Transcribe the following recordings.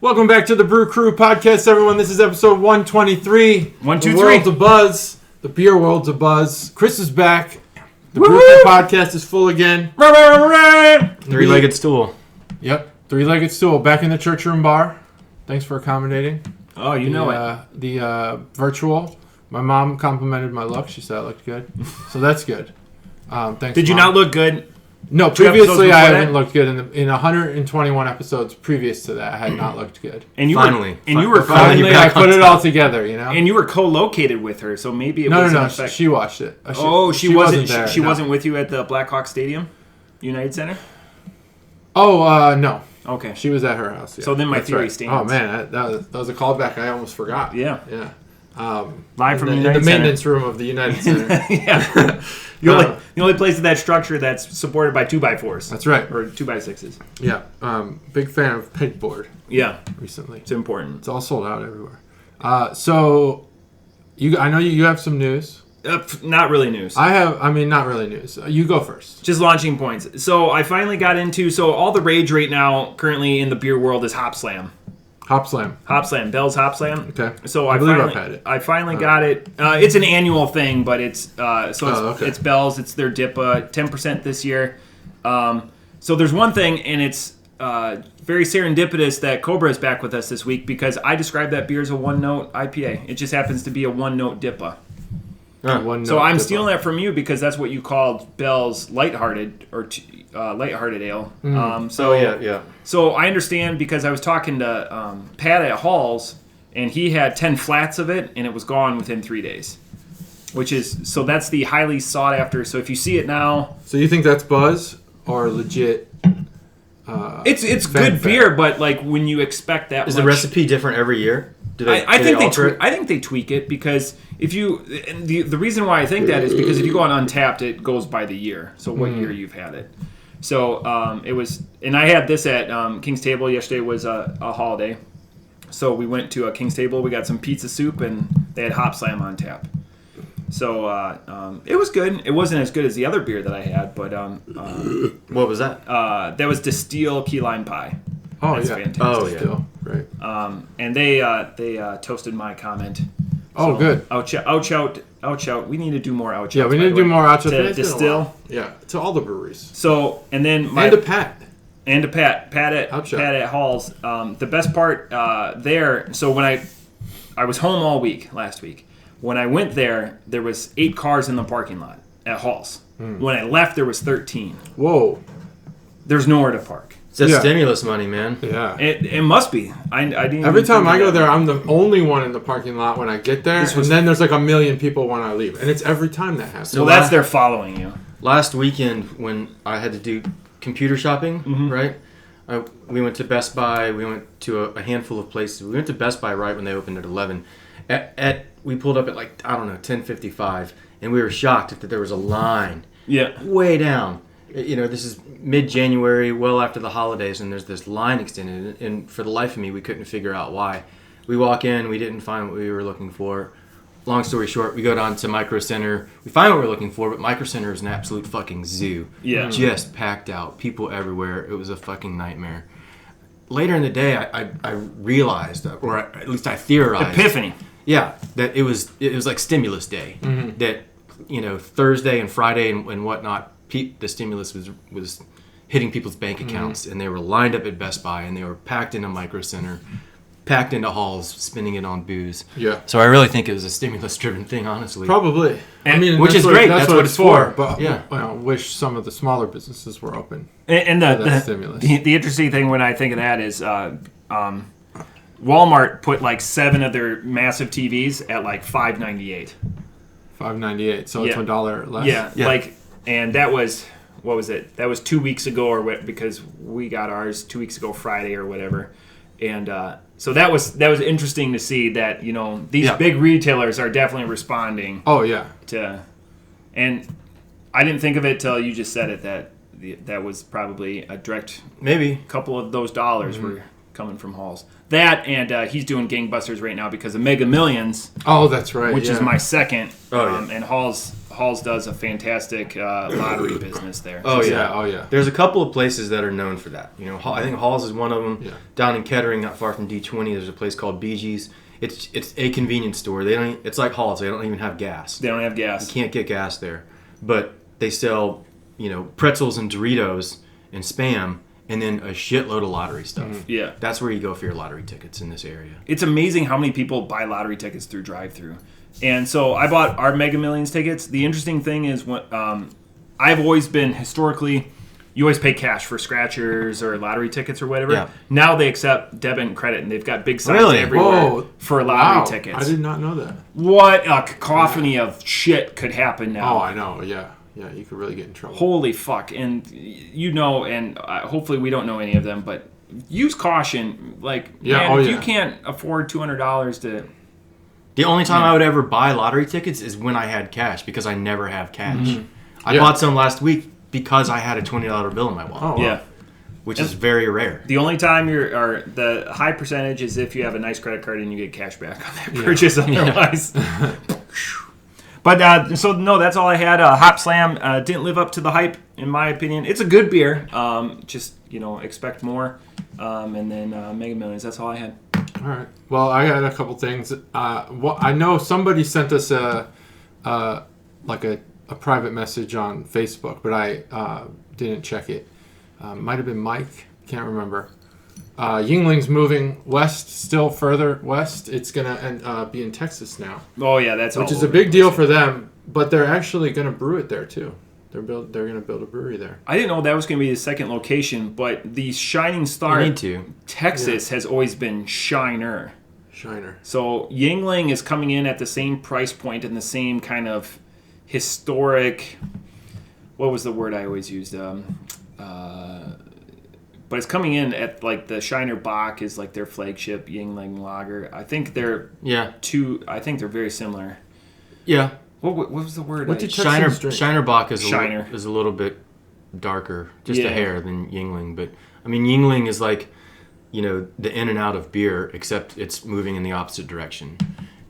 Welcome back to the Brew Crew podcast, everyone. This is episode 123. 123. The world's a buzz. The beer world's a buzz. Chris is back. The Brew Crew podcast is full again. Three-legged stool. Yep. Three-legged stool. Back in the church room bar. Thanks for accommodating. Oh, you know it. The virtual. My mom complimented my look. She said I looked good. So that's good. Thanks, Did you Mom. not look good? No, previously I haven't looked good. In 121 episodes previous to that, I had not looked good. And you finally. Finally, I put it all together, you know? And you were co-located with her, so maybe it was No, she watched it. She wasn't there. She wasn't with you at the Blackhawk Stadium? United Center? Oh, no. Okay. She was at her house, yeah. So then my theory right. stands. Oh, man, that was a callback I almost forgot. Yeah. Live from the United the maintenance room of the United Center. Yeah. The only place in that structure that's supported by 2x4s. That's right. Or 2x6s. Yeah. Big fan of pegboard. Yeah. Recently. It's important. It's all sold out everywhere. So, I know you have some news. Not really news. Not really news. You go first. Just launching points. So I finally got into, all the rage right now currently in the beer world is Hop Slam. Hop Slam. Bell's Hop Slam. Okay. So I believe I've had it. I finally got it. It's an annual thing, but it's Bell's. It's their DIPA, 10% this year. So there's one thing, and it's very serendipitous that Cobra is back with us this week because I describe that beer as a one-note IPA. It just happens to be a one-note DIPA. So I'm stealing that from you because that's what you called Bell's lighthearted or lighthearted ale. So I understand because I was talking to Pat at Hall's and he had 10 flats of it and it was gone within 3 days. That's the highly sought after. So if you see it now, so you think that's buzz or legit? It's good beer, but like when you expect that, is the recipe different every year? I think they tweak it because the reason why I think that is because if you go on Untapped, it goes by the year. So what year you've had it. So it was, and I had this at King's Table. Yesterday was a holiday, so we went to a King's Table. We got some pizza soup, and they had Hop Slam on tap. So it was good. It wasn't as good as the other beer that I had, but what was that? That was Distill Key Lime Pie. Oh, that's fantastic. Oh, yeah. Still. Great. And they toasted my comment. Oh, good. Ouch out. We need to do more ouch. Yeah, we need to do more ouch. To Distill. Yeah, to all the breweries. So, and then and to Pat. Pat at Hall's. The best part there. So when I was home all week last week. When I went there was 8 cars in the parking lot at Hall's. When I left, there was 13. Whoa. There's nowhere to park. It's stimulus money, man. Yeah. It must be. I didn't. Every time I go there, I'm the only one in the parking lot when I get there, and then there's like a million people when I leave, and it's every time that happens. So that's they're following you. Last weekend when I had to do computer shopping, right? We went to Best Buy. We went to a handful of places. We went to Best Buy right when they opened at 11. We pulled up at 10:55, and we were shocked that there was a line. Yeah. Way down. This is mid-January, well after the holidays, and there's this line extended, and for the life of me, we couldn't figure out why. We walk in, we didn't find what we were looking for. Long story short, we go down to Micro Center. We find what we're looking for, but Micro Center is an absolute fucking zoo. Yeah. Just packed out, people everywhere. It was a fucking nightmare. Later in the day, I realized, or at least I theorized. Epiphany. Yeah, that it was like stimulus day. Mm-hmm. That Thursday and Friday and whatnot. The stimulus was hitting people's bank accounts, and they were lined up at Best Buy, and they were packed into Micro Center, packed into halls, spending it on booze. Yeah. So I really think it was a stimulus-driven thing, honestly. Probably. Which is great. That's what it's for. But yeah, I wish some of the smaller businesses were open. And the interesting thing when I think of that is Walmart put 7 of their massive TVs at $5.98. $5.98. So it's $1 less. Yeah. And that was, what was it? That was 2 weeks ago, or because we got ours 2 weeks ago, Friday or whatever. And so that was interesting to see that these big retailers are definitely responding. Oh yeah. And I didn't think of it till you just said it that was probably a direct couple of those dollars were coming from Halls. That and he's doing gangbusters right now because of Mega Millions. Oh, that's right. Which is my second. Oh, yeah. And Halls Halls does a fantastic lottery business there. Oh yeah, oh yeah. There's a couple of places that are known for that. You know, I think Halls is one of them. Yeah. Down in Kettering, not far from D20, there's a place called BG's. It's a convenience store. They don't. It's like Halls. They don't even have gas. They don't have gas. You can't get gas there, but they sell, pretzels and Doritos and Spam, and then a shitload of lottery stuff. Mm-hmm. Yeah, that's where you go for your lottery tickets in this area. It's amazing how many people buy lottery tickets through drive-through. And so I bought our Mega Millions tickets. The interesting thing is, I've always been historically, you always pay cash for scratchers or lottery tickets or whatever. Yeah. Now they accept debit and credit, and they've got big signs Really? everywhere for lottery tickets. I did not know that. What a cacophony of shit could happen now. Oh, I know. Yeah. Yeah, you could really get in trouble. Holy fuck. And and hopefully we don't know any of them, but use caution. If you can't afford $200 to... The only time I would ever buy lottery tickets is when I had cash, because I never have cash. Mm-hmm. I bought some last week because I had a $20 bill in my wallet. Oh, wow. Yeah. Which is very rare. The only time the high percentage is if you have a nice credit card and you get cash back on that purchase. Otherwise... But that's all I had. Hop Slam didn't live up to the hype, in my opinion. It's a good beer. Just expect more. And then Mega Millions. That's all I had. All right. Well, I had a couple things. I know somebody sent us a private message on Facebook, but I didn't check it. Might have been Mike. Can't remember. Yuengling's moving west, still further west. It's gonna be in Texas now. Oh yeah, which is a big deal for them. But they're actually gonna brew it there too. They're gonna build a brewery there. I didn't know that was gonna be the second location, but the shining star, Texas, has always been Shiner. So Yuengling is coming in at the same price point and the same kind of historic. What was the word I always used? But it's coming in at the Shiner Bock is their flagship Yuengling lager. I think they're I think they're very similar. Yeah. What was the word? What did Shiner Bock is a little bit darker, just a hair, than Yuengling. But I mean, Yuengling is the in and out of beer, except it's moving in the opposite direction.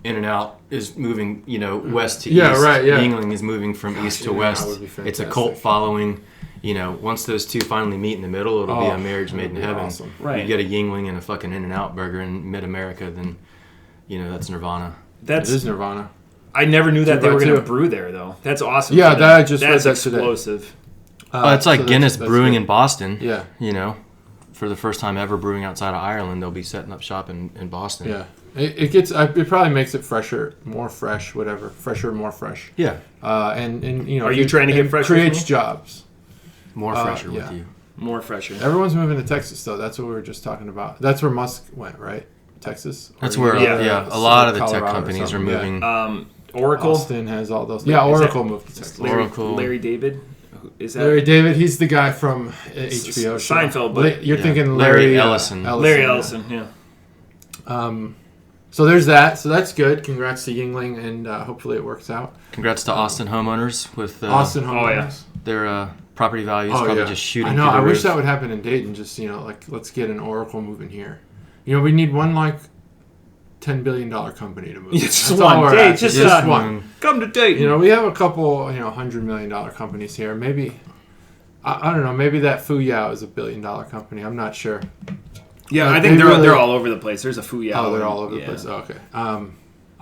In and out is moving, west to east. Right. Yeah. Yuengling is moving from east to west. It's a cult following. Once those two finally meet in the middle, it'll be a marriage made in heaven. Awesome. Right. You get a Yuengling and a fucking In-N-Out burger in mid-America, then, that's Nirvana. It is Nirvana. I never knew that they were going to brew there, though. That's awesome. Yeah, I just read that explosive. It's like Guinness brewing in Boston. Yeah. For the first time ever brewing outside of Ireland, they'll be setting up shop in Boston. Yeah. It probably makes it fresher, more fresh, whatever. Fresher, more fresh. Yeah. And are you trying to get fresher? Creates jobs. More fresher with you. More fresher. Everyone's moving to Texas, though. That's what we were just talking about. That's where Musk went, right? Texas. That's where, a lot of the tech companies are moving. Oracle. Austin has all those. Yeah, Oracle moved to Texas. Larry David. Is that Larry David? He's the guy from HBO. Seinfeld. But you're thinking Larry Ellison. Larry Ellison. Yeah. So there's that. So that's good. Congrats to Yuengling, and hopefully it works out. Congrats to Austin homeowners with Austin homeowners. Their property values probably just shooting. I know. I wish that would happen in Dayton. Just let's get an Oracle moving here. We need one $10 billion company to move. Just one. Just one. Come to Dayton. We have a couple $100 million companies here. Maybe I don't know. Maybe that Fuyao is a $1 billion company. I'm not sure. Yeah, I think they're all over the place. There's a Fuyao. Oh, they're all over the place. Oh, okay.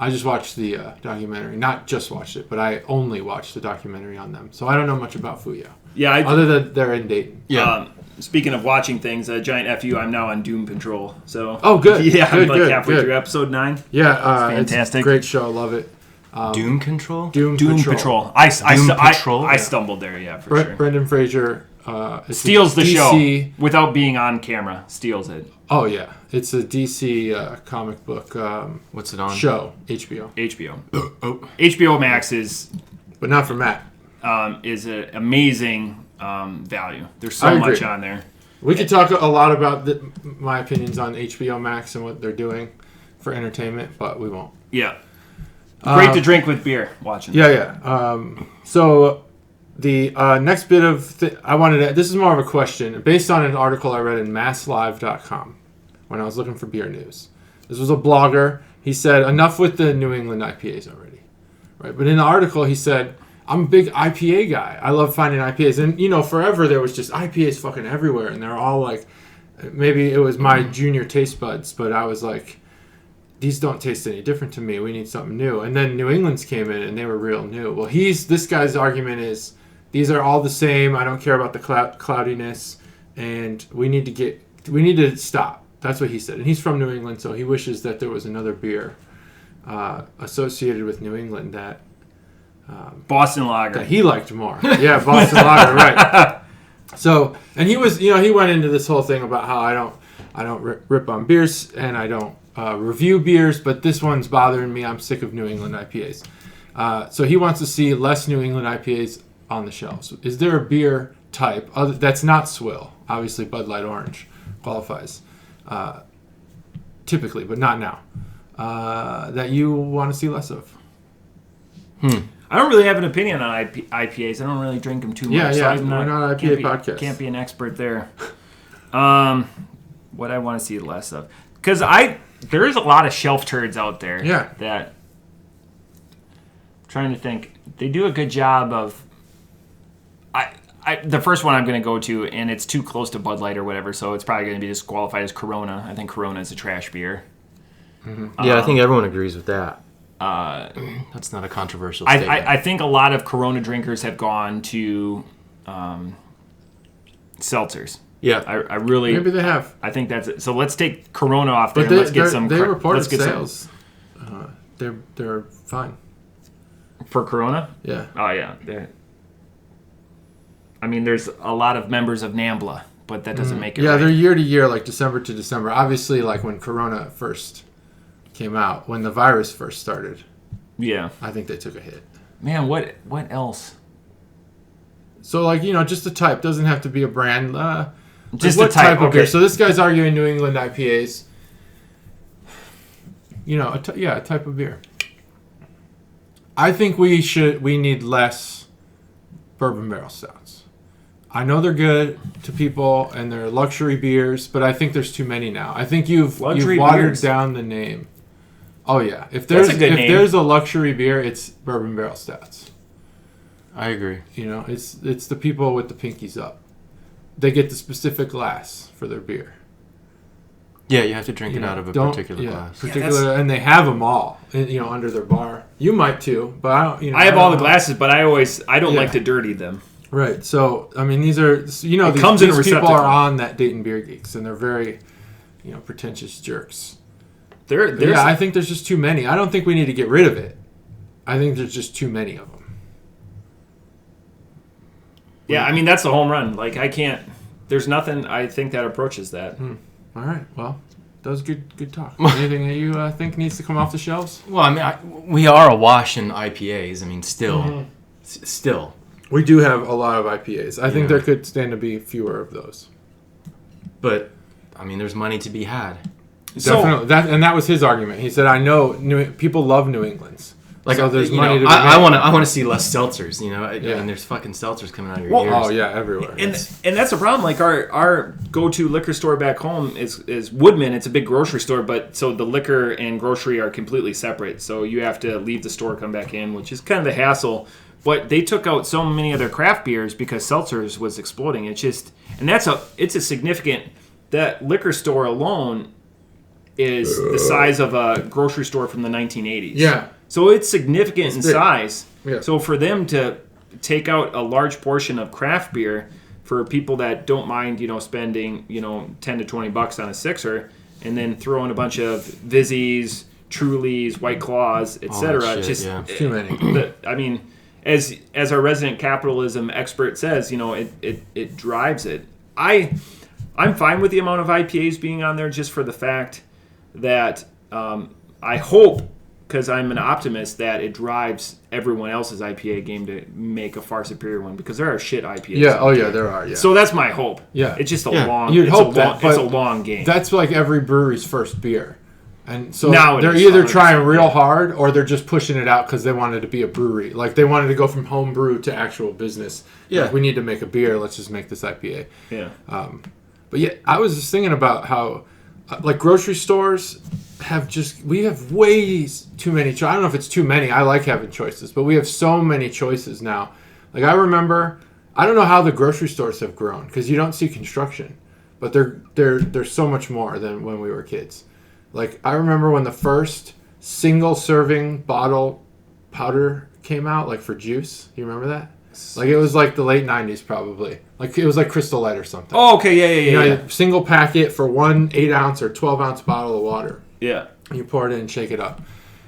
I just watched the documentary. Not just watched it, but I only watched the documentary on them. So I don't know much about Fuyao. Yeah. Other than they're in Dayton. Yeah. Speaking of watching things, giant FU, I'm now on Doom Patrol. So. Oh, good. Yeah, I'm halfway good. through episode 9. Yeah. It's fantastic. It's a great show. I love it. Doom Control? Doom Patrol. I stumbled there, for sure. Brendan Fraser steals the show without being on camera. Steals it. Oh, yeah. It's a DC comic book what's it on? Show. HBO. HBO Max is... But not for Matt. Is an amazing value. There's so much on there. We could talk a lot about my opinions on HBO Max and what they're doing for entertainment, but we won't. Yeah. Great to drink with beer watching. Yeah. So the next bit of I wanted to... This is more of a question based on an article I read in masslive.com when I was looking for beer news. This was a blogger. He said, enough with the New England IPAs already. Right? But in the article, he said, I'm a big IPA guy. I love finding IPAs. And, forever there was just IPAs fucking everywhere. And they're all like, maybe it was my junior taste buds, but I was like, these don't taste any different to me. We need something new. And then New England's came in and they were real new. Well, this guy's argument is these are all the same. I don't care about the cloudiness. And we need to stop. That's what he said. And he's from New England, so he wishes that there was another beer associated with New England that Boston Lager. that he liked more. Yeah, Boston Lager, right. So, and he went into this whole thing about how I don't rip on beers and I don't review beers, but this one's bothering me. I'm sick of New England IPAs. So he wants to see less New England IPAs on the shelves. Is there a beer type that's not swill? Obviously, Bud Light Orange qualifies typically, but not now. That you want to see less of? I don't really have an opinion on IPAs. I don't really drink them too much. Yeah. So We're not an IPA podcast. Can't be an expert there. What I want to see less of, because there is a lot of shelf turds out there. Yeah. That. Trying to think, they do a good job of. The first one I'm going to go to, and it's too close to Bud Light or whatever, so it's probably going to be disqualified as Corona. I think Corona is a trash beer. Mm-hmm. Yeah, I think everyone agrees with that. That's not a controversial statement. I think a lot of Corona drinkers have gone to seltzers. Yeah, I really maybe they have. I think that's it. So let's take Corona off there. But And let's get some. They reported let's get sales. They're fine for Corona. Yeah. Oh yeah. I mean, there's a lot of members of NAMBLA, but that doesn't make it. Yeah, right. they're year to year, like December to December. Obviously, like when Corona first came out, when the virus first started. Yeah. I think they took a hit. Man, what else? So, like, just a type. Doesn't have to be a brand. Just what a type. of Okay. beer. So this guy's arguing New England IPAs. A type of beer. I think we need less bourbon barrel stouts. I know they're good to people and they're luxury beers, but I think there's too many now. I think you've watered down the name. Oh yeah, if there's a luxury beer, it's bourbon barrel stouts. I agree. It's the people with the pinkies up. They get the specific glass for their beer. Yeah, you have to drink it out of a particular glass. And they have them all, under their bar. You might too, but I don't. I have all the glasses, but I don't like to dirty them. Right. So I mean, these are these people are on that Dayton Beer Geeks, and they're very, pretentious jerks. I think there's just too many. I don't think we need to get rid of it. I think there's just too many of them. Yeah, I mean that's the home run. Like I can't. There's nothing I think that approaches that. All right. Well, that was good talk. Anything that you think needs to come off the shelves? Well, I mean, we are awash in IPAs. I mean, still. We do have a lot of IPAs. I think there could stand to be fewer of those. But I mean, there's money to be had. Definitely. That was his argument. He said, "I know people love New England's. So there's money to be made." I want to see less seltzers. And there's fucking seltzers coming out of your ears. Oh yeah, everywhere. And that's a problem. Like our go-to liquor store back home is Woodman. It's a big grocery store, but so the liquor and grocery are completely separate. So you have to leave the store, come back in, which is kind of the hassle. But they took out so many of their craft beers because seltzers was exploding. It's a significant. That liquor store alone is the size of a grocery store from the 1980s. Yeah. So it's significant in size. Yeah. So for them to take out a large portion of craft beer for people that don't mind, spending, $10 to $20 on a sixer, and then throw in a bunch of Vizzies, Trulies, White Claws, etc. Too many. I mean, as our resident capitalism expert says, it drives it. I'm fine with the amount of IPAs being on there just for the fact that I hope, because I'm an optimist, that it drives everyone else's IPA game to make a far superior one, because there are shit IPAs. Yeah, there are. Yeah. So that's my hope. Yeah. It's just a long. You'd hope that, it's a long game. That's like every brewery's first beer, and so Now they're either trying real hard or they're just pushing it out because they wanted to be a brewery. Like they wanted to go from home brew to actual business. Yeah. Like, we need to make a beer. Let's just make this IPA. Yeah. But yeah, I was just thinking about how, like grocery stores, we have way too many. I don't know if it's too many. I like having choices, but we have so many choices now. Like I remember, I don't know how the grocery stores have grown because you don't see construction, but they're so much more than when we were kids. Like I remember when the first single serving bottle powder came out, like for juice. You remember that? Like it was like the late 90s probably. Like it was like Crystal Light or something. Oh, okay, yeah. Single packet for 1 8-ounce or 12-ounce bottle of water. Yeah. You pour it in and shake it up.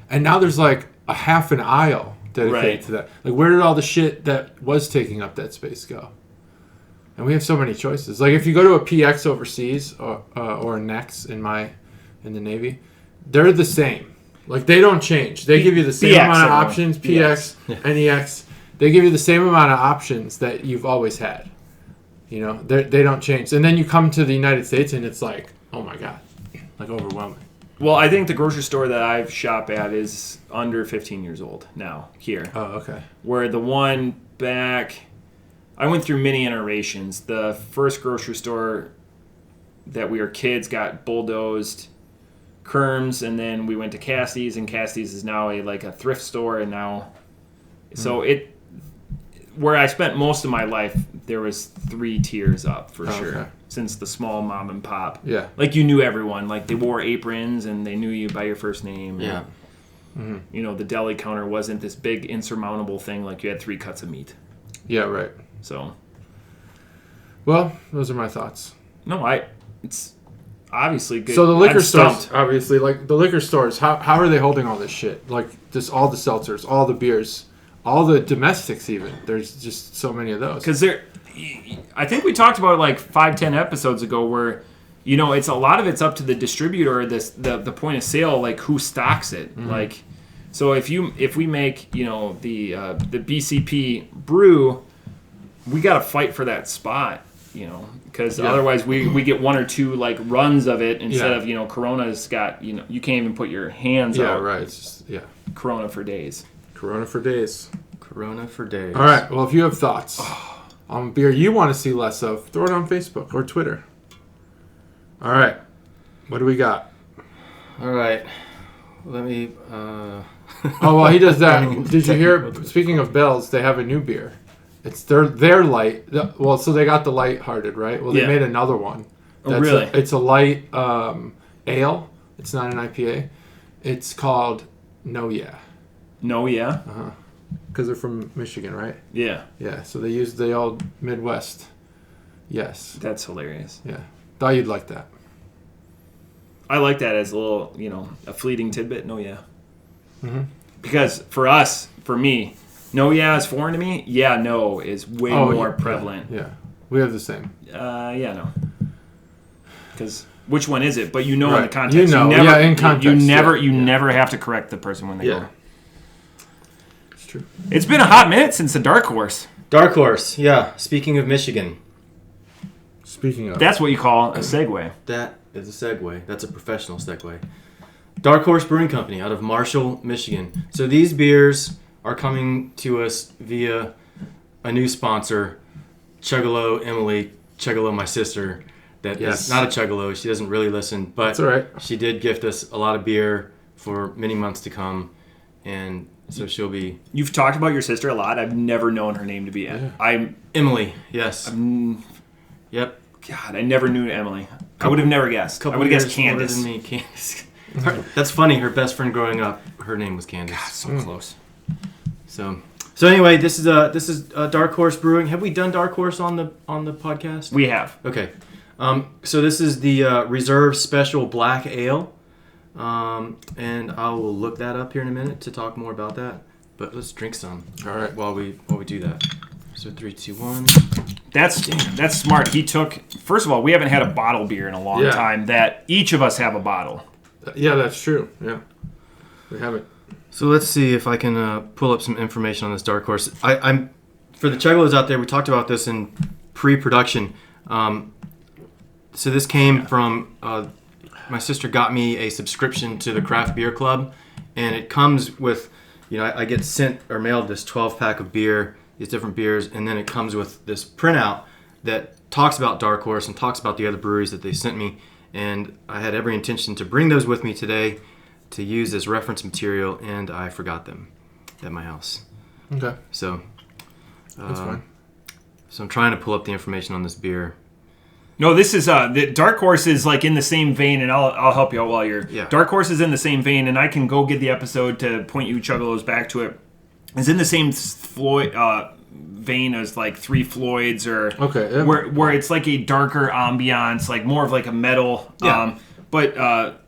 And now there's like a half an aisle dedicated to that. Like where did all the shit that was taking up that space go? And we have so many choices. Like if you go to a PX overseas or a NEX in the Navy, they're the same. Like they don't change. They give you the same amount of options. PX, NEX. They give you the same amount of options that you've always had. You know, they don't change. And then you come to the United States and it's like, oh my God, like overwhelming. Well, I think the grocery store that I shop at is under 15 years old now here. Oh, okay. Where the one back, I went through many iterations. The first grocery store that we were kids got bulldozed, Kerms, and then we went to Cassie's, and Cassie's is now a thrift store, and now, so where I spent most of my life, there was 3 tiers up for sure. Okay. Since the small mom and pop. Yeah. Like you knew everyone. Like they wore aprons and they knew you by your first name. Yeah. And, you know, the deli counter wasn't this big insurmountable thing like you had 3 cuts of meat. Yeah, right. So. Well, those are my thoughts. No, it's obviously good. So the liquor I'm stores, stumped. obviously, like the liquor stores, how are they holding all this shit? Like just all the seltzers, all the beers, all the domestics even. There's just so many of those. Because I think we talked about it 5-10 episodes ago where, you know, it's a lot of it's up to the distributor, the point of sale, like who stocks it. Like, so if we make, you know, the BCP brew, we got to fight for that spot, you know, because otherwise we get 1 or 2 runs of it instead of, you know, Corona's got, you know, you can't even put your hands out. Yeah, right. It's just, Corona for days. Corona for days. Corona for days. All right. Well, if you have thoughts on beer you want to see less of, throw it on Facebook or Twitter. All right. What do we got? All right. Let me... Oh, well, he does that. Did you hear? Speaking of Bell's, they have a new beer. It's their light. Well, so they got the light-hearted, right? Well, they made another one. Oh, really? It's a light ale. It's not an IPA. It's called No Yeah. No, yeah? Uh-huh. Because they're from Michigan, right? Yeah. Yeah, so they use the old Midwest. Yes. That's hilarious. Yeah. Thought you'd like that. I like that as a little, you know, a fleeting tidbit. No, yeah. Mm-hmm. Because for me, no, yeah is foreign to me. Yeah, no is way more prevalent. Yeah. We have the same. Yeah, no. Because which one is it? But you know in the context. You know, in context. You never have to correct the person when they go. It's true. It's been a hot minute since the Dark Horse. Dark Horse, yeah. Speaking of Michigan. Speaking of. That's what you call a segue. That is a segue. That's a professional segue. Dark Horse Brewing Company out of Marshall, Michigan. So these beers are coming to us via a new sponsor, Chuggalo Emily, Chuggalo my sister, that is not a Chuggalo. She doesn't really listen, but that's all right. She did gift us a lot of beer for many months to come, and so she'll be... You've talked about your sister a lot. I've never known her name to be Emily, yes. Yep. God, I never knew Emily. I would have never guessed. I would have guessed Candace. Older than me, Candace. That's funny. Her best friend growing up, her name was Candace. God, so close. So anyway, this is Dark Horse Brewing. Have we done Dark Horse on the podcast? We have. Okay. So this is the Reserve Special Black Ale, and I will look that up here in a minute to talk more about that. But let's drink some. All right. While we do that. So 3, 2, 1. That's smart. He took. First of all, we haven't had a bottle beer in a long time. That each of us have a bottle. Yeah, that's true. Yeah, we haven't. So let's see if I can pull up some information on this Dark Horse. I'm for the Chuggalos out there. We talked about this in pre-production. So this came from my sister got me a subscription to the Craft Beer Club, and it comes with, I get sent or mailed this 12-pack of beer, these different beers, and then it comes with this printout that talks about Dark Horse and talks about the other breweries that they sent me. and I had every intention to bring those with me today to use as reference material, and I forgot them at my house. Okay. So that's fine. So I'm trying to pull up the information on this beer. No, this is the Dark Horse is like in the same vein, and I'll help you out while you're. Yeah. Dark Horse is in the same vein, and I can go get the episode to point you Chuggalos back to it. It's in the same vein as like Three Floyds or where it's like a darker ambiance, like more of like a metal, but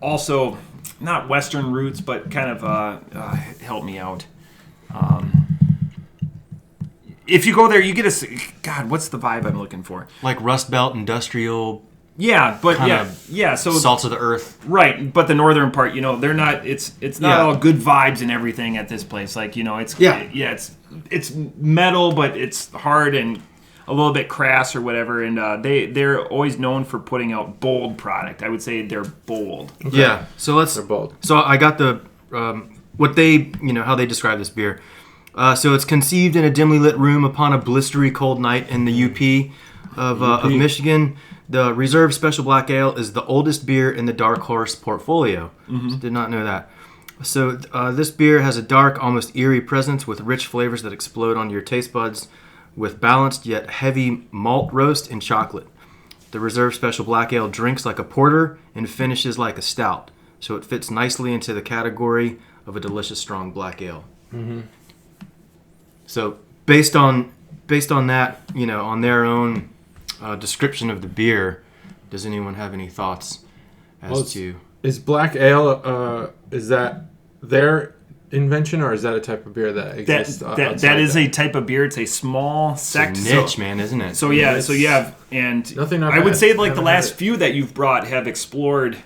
also not Western roots, but kind of help me out. If you go there, you get God, what's the vibe I'm looking for? Like Rust Belt industrial. Yeah, but so salts of the earth. Right, but the northern part, they're not. It's not all good vibes and everything at this place. Like it's metal, but it's hard and a little bit crass or whatever. And they're always known for putting out bold product. I would say they're bold. Okay. Yeah, so they're bold. So I got the what they how they describe this beer. So it's conceived in a dimly lit room upon a blistery cold night in the UP of Michigan. The Reserve Special Black Ale is the oldest beer in the Dark Horse portfolio. Mm-hmm. Did not know that. So this beer has a dark, almost eerie presence with rich flavors that explode onto your taste buds with balanced yet heavy malt roast and chocolate. The Reserve Special Black Ale drinks like a porter and finishes like a stout. So it fits nicely into the category of a delicious, strong black ale. Mm-hmm. So based on that, on their own description of the beer, does anyone have any thoughts to? Is black ale? Is that their invention, or is that a type of beer that exists? That is a type of beer. It's a small sect. It's a niche, man, isn't it? So yeah, so you have, and I would say like the last few that you've brought have explored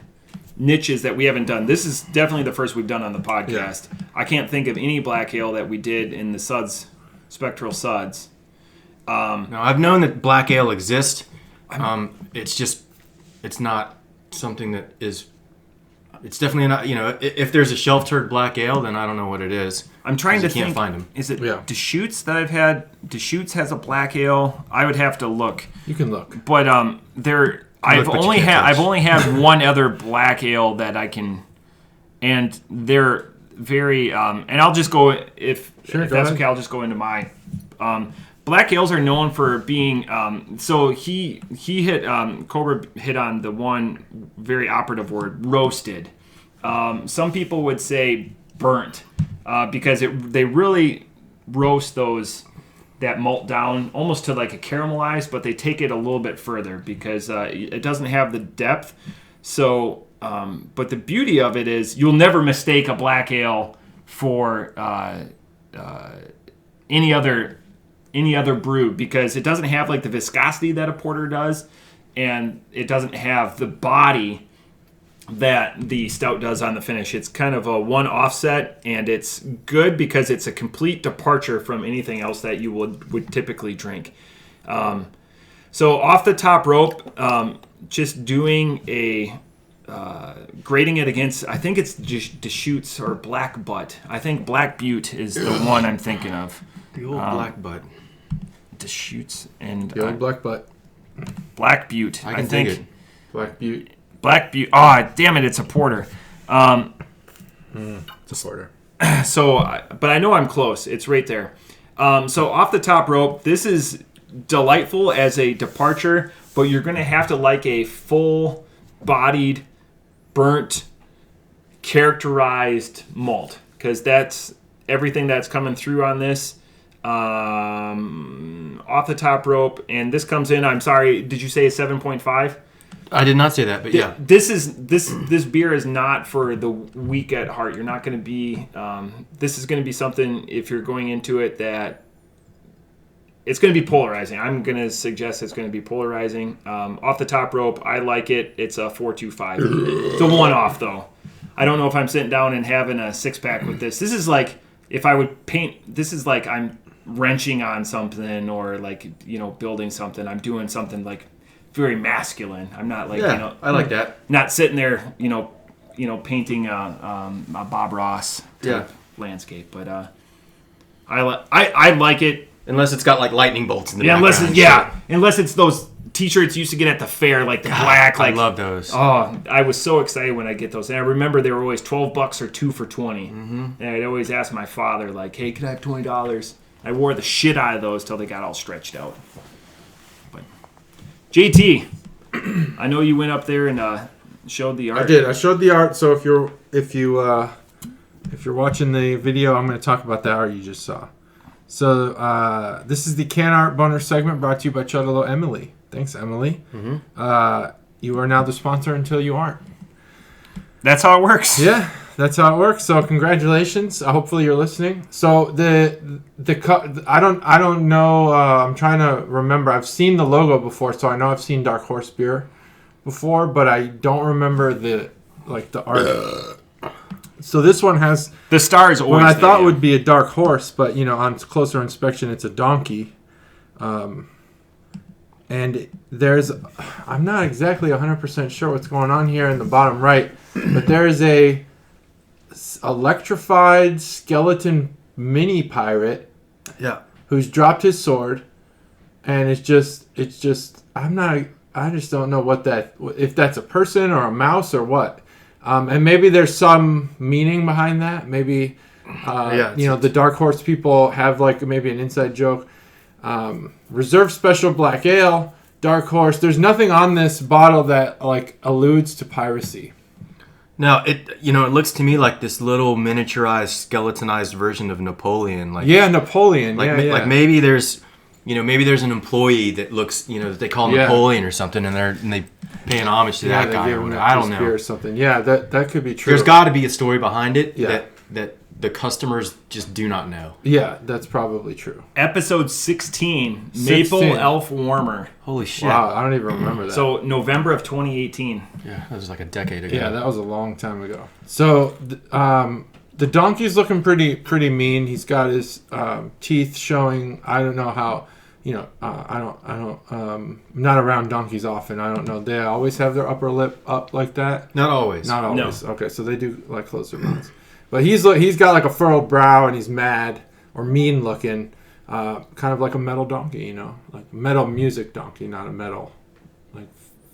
niches that we haven't done. This is definitely the first we've done on the podcast. Yeah. I can't think of any black ale that we did in the Suds, Spectral Suds. No, I've known that black ale exists. It's not something that is. It's definitely not. If there's a shelf-turd black ale, then I don't know what it is. I'm trying to think. Can't find them. Is it Deschutes that I've had? Deschutes has a black ale. I would have to look. You can look. But I've only had one other black ale that I can, and they're very. And I'll just go if that's okay. I'll just go into my. Black ales are known for being. So he hit Cobra hit on the one very operative word, roasted. Some people would say burnt because they really roast that malt down almost to like a caramelized, but they take it a little bit further because it doesn't have the depth. So, but the beauty of it is you'll never mistake a black ale for any other brew because it doesn't have like the viscosity that a porter does, and it doesn't have the body that the stout does on the finish. It's kind of a one offset, and it's good because it's a complete departure from anything else that you would typically drink. So off the top rope, just doing a grading it against, I think it's Deschutes or Black Butt. I think Black Butte is the one I'm thinking of. The old Black Butt. Deschutes and the old Black Butt. Black Butte. I think it. Black Butte. Black Butte. Oh, damn it! It's a porter. It's a porter. So, but I know I'm close. It's right there. So off the top rope, this is delightful as a departure, but you're going to have to like a full-bodied, burnt, characterized malt because that's everything that's coming through on this. Off the top rope, and this comes in. I'm sorry, did you say 7.5? I did not say that, but yeah. This beer is not for the weak at heart. You're not going to be. This is going to be something if you're going into it that it's going to be polarizing. I'm going to suggest it's going to be polarizing. Off the top rope, I like it. It's a 4.25. It's a one-off though. I don't know if I'm sitting down and having a six-pack with this. This is like if I would paint. This is like I'm wrenching on something or like building something. I'm doing something like very masculine. I'm not like I like that. Not sitting there painting a Bob Ross type landscape. But I like it unless it's got like lightning bolts in the background. Unless it's those T-shirts you used to get at the fair, like the black. I Like, love those. oh, I was so excited when I get those. And I remember they were always $12 or 2 for $20. And I'd always ask my father, like, hey, could I have $20? I wore the shit out of those till they got all stretched out. But JT, I know you went up there and showed the art. I did. I showed the art. So if you're watching the video, I'm going to talk about the art you just saw. So this is the Can Art Boner segment brought to you by Chudalo Emily. Thanks, Emily. You are now the sponsor until you aren't. That's how it works. Yeah, that's how it works. So congratulations. Hopefully you're listening. So I don't know. I'm trying to remember. I've seen the logo before, so I know I've seen Dark Horse beer before, but I don't remember the art. So this one has The star is always what I there, thought yeah. would be a dark horse, but on closer inspection, it's a donkey. And I'm not exactly 100% sure what's going on here in the bottom right, but there is a electrified skeleton mini pirate. Yeah. Who's dropped his sword, and it's just I just don't know if that's a person or a mouse or what. And maybe there's some meaning behind that. Maybe, the Dark Horse people have maybe an inside joke. Reserve Special Black Ale, Dark Horse. There's nothing on this bottle that alludes to piracy. Now it looks to me like this little miniaturized, skeletonized version of Napoleon. Napoleon. Like maybe there's an employee that looks that they call Napoleon or something, and they pay an homage to that guy or whatever. I don't know. Or something. Yeah, that could be true. There's got to be a story behind it that the customers just do not know. Yeah, that's probably true. Episode 16, Maple Elf Warmer. Holy shit! Wow, I don't even remember that. So November of 2018. Yeah, that was like a decade ago. Yeah, that was a long time ago. So the donkey's looking pretty mean. He's got his teeth showing. I don't know how. I'm not around donkeys often. I don't know. They always have their upper lip up like that. Not always. Not always. No. Okay, so they do close their mouths. But he's got a furrowed brow and he's mad or mean looking, kind of like a metal donkey, like metal music donkey, not a metal,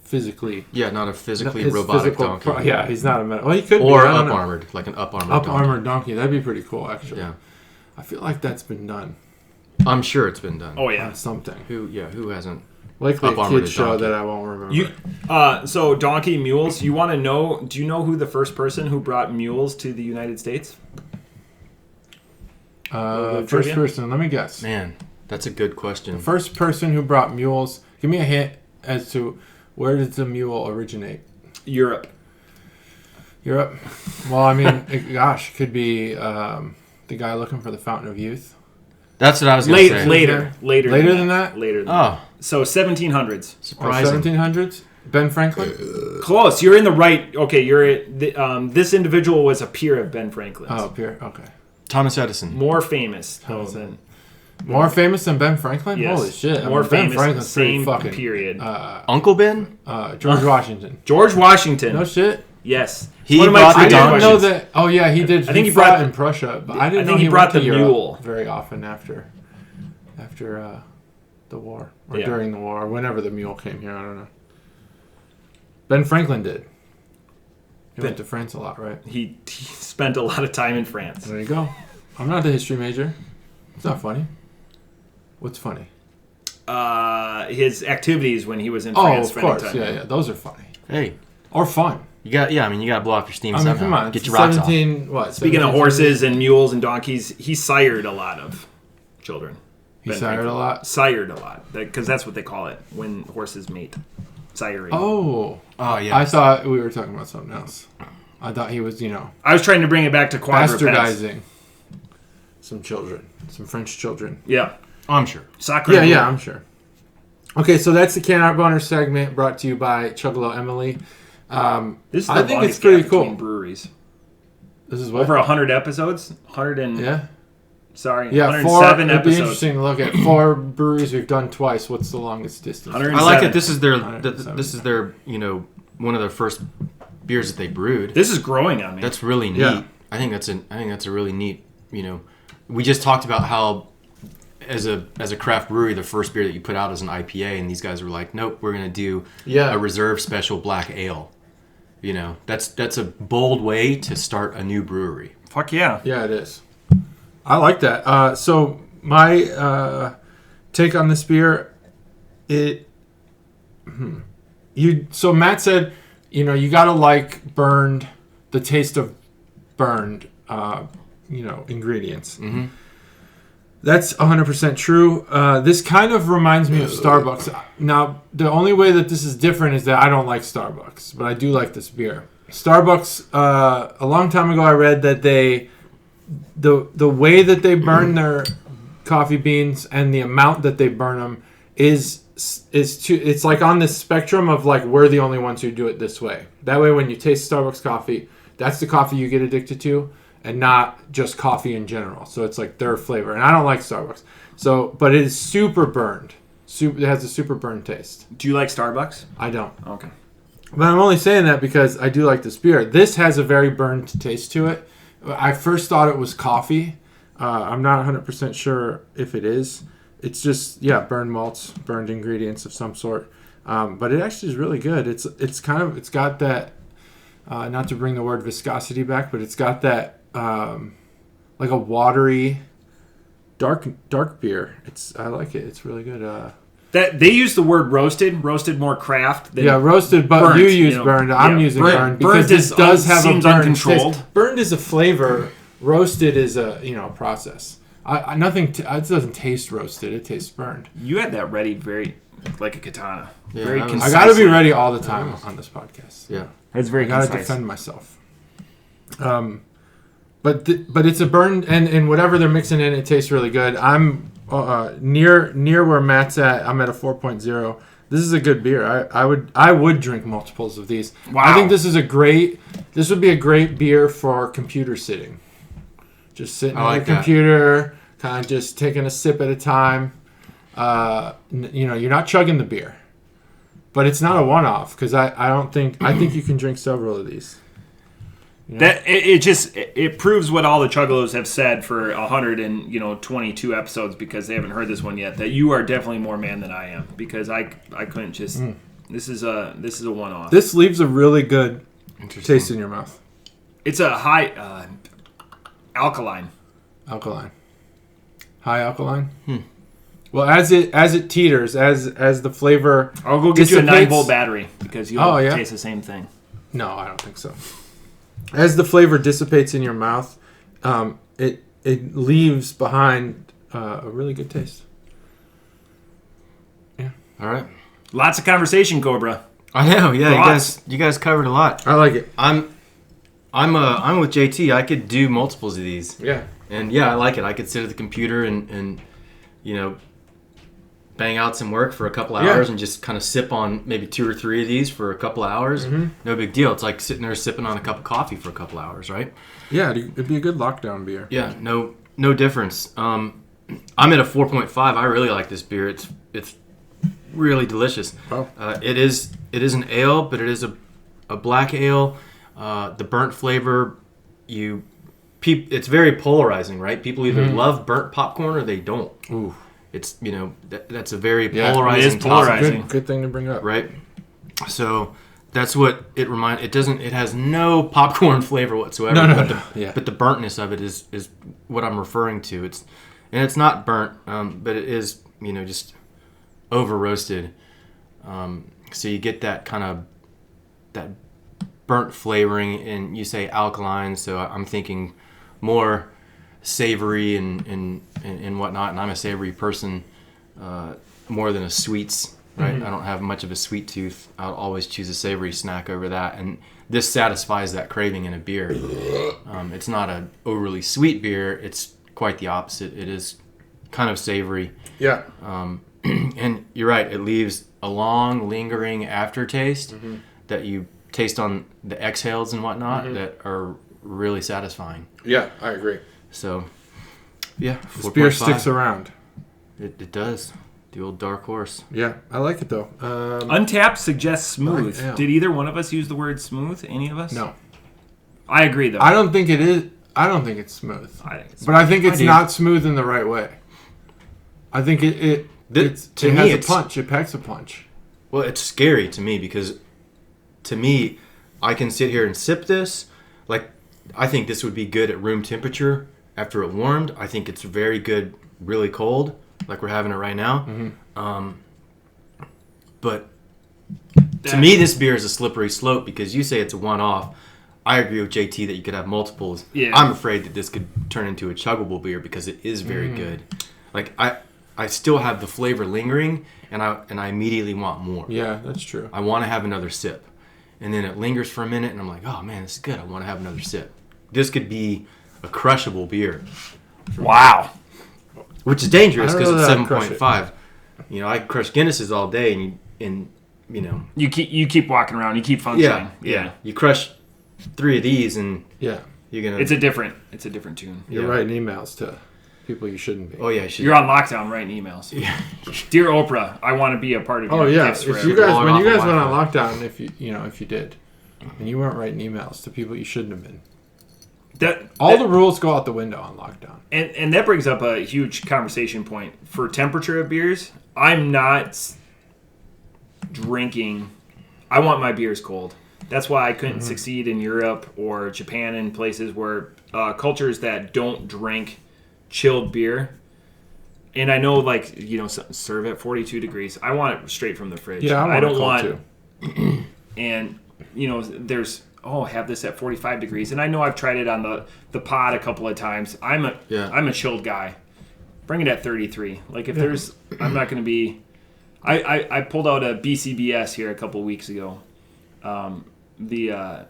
physically. Yeah, not a physically robotic donkey. Yeah, he's not a metal. Well, he could or be. up armored, like an up armored. Up armored donkey. That'd be pretty cool, actually. Yeah. I feel like that's been done. I'm sure it's been done. Oh yeah, on something. Who hasn't? Likely a kid show that I won't remember. So donkey mules. You want to know? Do you know who the first person who brought mules to the United States? First person. Let me guess. Man, that's a good question. The first person who brought mules. Give me a hint as to where did the mule originate? Europe. Well, I mean, it could be the guy looking for the Fountain of Youth. That's what I was going to say. Later than that. Later than that. So 1700s. Surprising. 1700s? Ben Franklin? Close. You're in the right. Okay, this individual was a peer of Ben Franklin's. Oh, peer. Okay. Thomas Edison. More famous. More famous than Ben Franklin? Yes. Holy shit. More famous. Ben Franklin's Same pretty fucking, period. Uncle Ben? George Washington. George Washington. No shit. Yes. He One of brought my the I trivia didn't know questions. that. Oh, yeah, he did. I think he fought brought in Prussia, but I I didn't know think he he brought went the to Europe mule. very often after the war. Or Yeah. during the war. Or whenever the mule came here. I don't know. Ben Franklin did. He went to France a lot, right? He spent a lot of time in France. There you go. I'm not the history major. It's not funny. What's funny? His activities when he was in Oh, France. of spending course. time. Yeah. Those are funny. Hey. Or fun. You got to blow off your steam I mean, somehow. come on. Get your rocks off. Speaking of horses and mules and donkeys, he sired a lot of children. He Ben sired Franklin. a lot? Sired a lot. Because that's what they call it when horses mate. Siring. Oh, yeah. I thought we were talking about something else. I thought he was, I was trying to bring it back to quadrupeds. bastardizing some children, some French children. Yeah. I'm sure. Sacre. Yeah, I'm sure. Okay, so that's the Can Art Boner segment brought to you by Chugalo Emily. This is the I think longest it's pretty gap cool. between breweries. This is what? Over 100 episodes. 100 and... Yeah. Sorry, Yeah, 107 it'd be episodes. interesting to look at 4 breweries we've done twice. What's the longest distance? 107. I like it. This is their, 107. this is their, one of their first beers that they brewed. This is growing on me. That's really neat. Yeah. I think that's a really neat. We just talked about how as a craft brewery, the first beer that you put out is an IPA, and these guys were like, nope, we're gonna do a reserve special black ale. You know, that's a bold way to start a new brewery. Fuck yeah. Yeah, it is. I like that. So my take on this beer, so Matt said, you know, you gotta like the taste of burned, ingredients. Mm-hmm. That's 100% true. This kind of reminds me of Starbucks. Now, the only way that this is different is that I don't like Starbucks, but I do like this beer. Starbucks, a long time ago, I read that the way that they burn their coffee beans and the amount that they burn them it's like on this spectrum of like, we're the only ones who do it this way. That way, when you taste Starbucks coffee, that's the coffee you get addicted to, and not just coffee in general. So it's like their flavor. And I don't like Starbucks. But it is super burned. It has a super burned taste. Do you like Starbucks? I don't. Okay. But I'm only saying that because I do like this beer. This has a very burned taste to it. I first thought it was coffee. I'm not 100% sure if it is. It's just, burned malts, burned ingredients of some sort. But it actually is really good. It's got that, not to bring the word viscosity back, but it's got that, like a watery, dark beer. I like it. It's really good. That they use the word roasted more craft than roasted, but burnt, you use burned. I'm using burned because burnt it does have a burned uncontrolled. taste. Burned is a flavor. Roasted is a process. It doesn't taste roasted. It tastes burned. You had that ready very like a katana. Yeah, very I got to be ready all the time on this podcast. Yeah, it's very. I got to defend myself. But it's a burn, and whatever they're mixing in, it tastes really good. I'm near where Matt's at. I'm at a 4.0. This is a good beer. I would drink multiples of these. Wow. I think this would be a great beer for computer sitting. Just sitting on your computer, kind of just taking a sip at a time. You're not chugging the beer, but it's not a one-off because I think you can drink several of these. You know? That it proves what all the Chuggalos have said for 122 episodes, because they haven't heard this one yet, that you are definitely more man than I am, because I couldn't just this is a one-off. This leaves a really good taste in your mouth. It's a high alkaline. High alkaline. Well, as it teeters, as the flavor I'll go get you a 9-volt battery because you'll taste the same thing. No, I don't think so. As the flavor dissipates in your mouth, it leaves behind a really good taste. Yeah. All right. Lots of conversation, Cobra. I know. Yeah, you guys covered a lot. I like it. I'm with JT. I could do multiples of these. Yeah. And I like it. I could sit at the computer and bang out some work for a couple hours and just kind of sip on maybe 2 or 3 of these for a couple hours. Mm-hmm. No big deal. It's like sitting there sipping on a cup of coffee for a couple hours, right? Yeah, it'd be a good lockdown beer. Yeah, no difference. I'm at a 4.5. I really like this beer. It's really delicious. Wow. It is an ale, but it is a black ale. The burnt flavor, it's very polarizing, right? People either love burnt popcorn or they don't. Ooh. It's that's a very polarizing. It is polarizing. Good thing to bring up, right? So that's what it reminds. It has no popcorn flavor whatsoever. But the burntness of it is what I'm referring to. It's not burnt, but it is just over roasted. So you get that kind of that burnt flavoring, and you say alkaline, so I'm thinking more savory and whatnot, and I'm a savory person more than a sweets, right? Mm-hmm. I don't have much of a sweet tooth. I'll always choose a savory snack over that, and this satisfies that craving in a beer. It's not an overly sweet beer. It's quite the opposite. It is kind of savory. Yeah. And you're right. It leaves a long, lingering aftertaste that you taste on the exhales and whatnot that are really satisfying. Yeah, I agree. So, yeah. This beer sticks around. It does. The old dark horse. Yeah, I like it though. Untapped suggests smooth. Did either one of us use the word smooth? Any of us? No. I agree though. I don't think it is. I don't think it's smooth. I think it's but I think it's not smooth in the right way. I think it has a punch. It packs a punch. Well, it's scary to me because, to me, I can sit here and sip this. Like, I think this would be good at room temperature after it warmed. I think it's very good, really cold, like we're having it right now. Mm-hmm. But to me, this beer is a slippery slope because you say it's a one-off. I agree with JT that you could have multiples. Yeah. I'm afraid that this could turn into a chuggable beer because it is very good. Like, I still have the flavor lingering, and I immediately want more. Yeah, that's true. I want to have another sip. And then it lingers for a minute, and I'm like, oh, man, this is good. I want to have another sip. This could be a crushable beer. Wow. Which is dangerous because it's it. 7.5. You know, I crush Guinnesses all day, and you know. You keep walking around. You keep functioning. Yeah. You crush 3 of these, and yeah, you're gonna. It's a different tune. You're writing emails to people you shouldn't be. Oh yeah, you're on lockdown writing emails. Yeah. Dear Oprah, I want to be a part of your gifts if forever. you guys when you guys went on lockdown, if you did, and you weren't writing emails to people you shouldn't have been. The rules go out the window on lockdown. And that brings up a huge conversation point. For temperature of beers, I'm not drinking. I want my beers cold. That's why I couldn't succeed in Europe or Japan and places where cultures that don't drink chilled beer. And I know, like, serve at 42 degrees. I want it straight from the fridge. Yeah, I don't want too. And, there's... have this at 45 degrees. And I know I've tried it on the pod a couple of times. I'm a chilled guy. Bring it at 33. Like, if there's... I'm not going to be... I pulled out a BCBS here a couple of weeks ago. The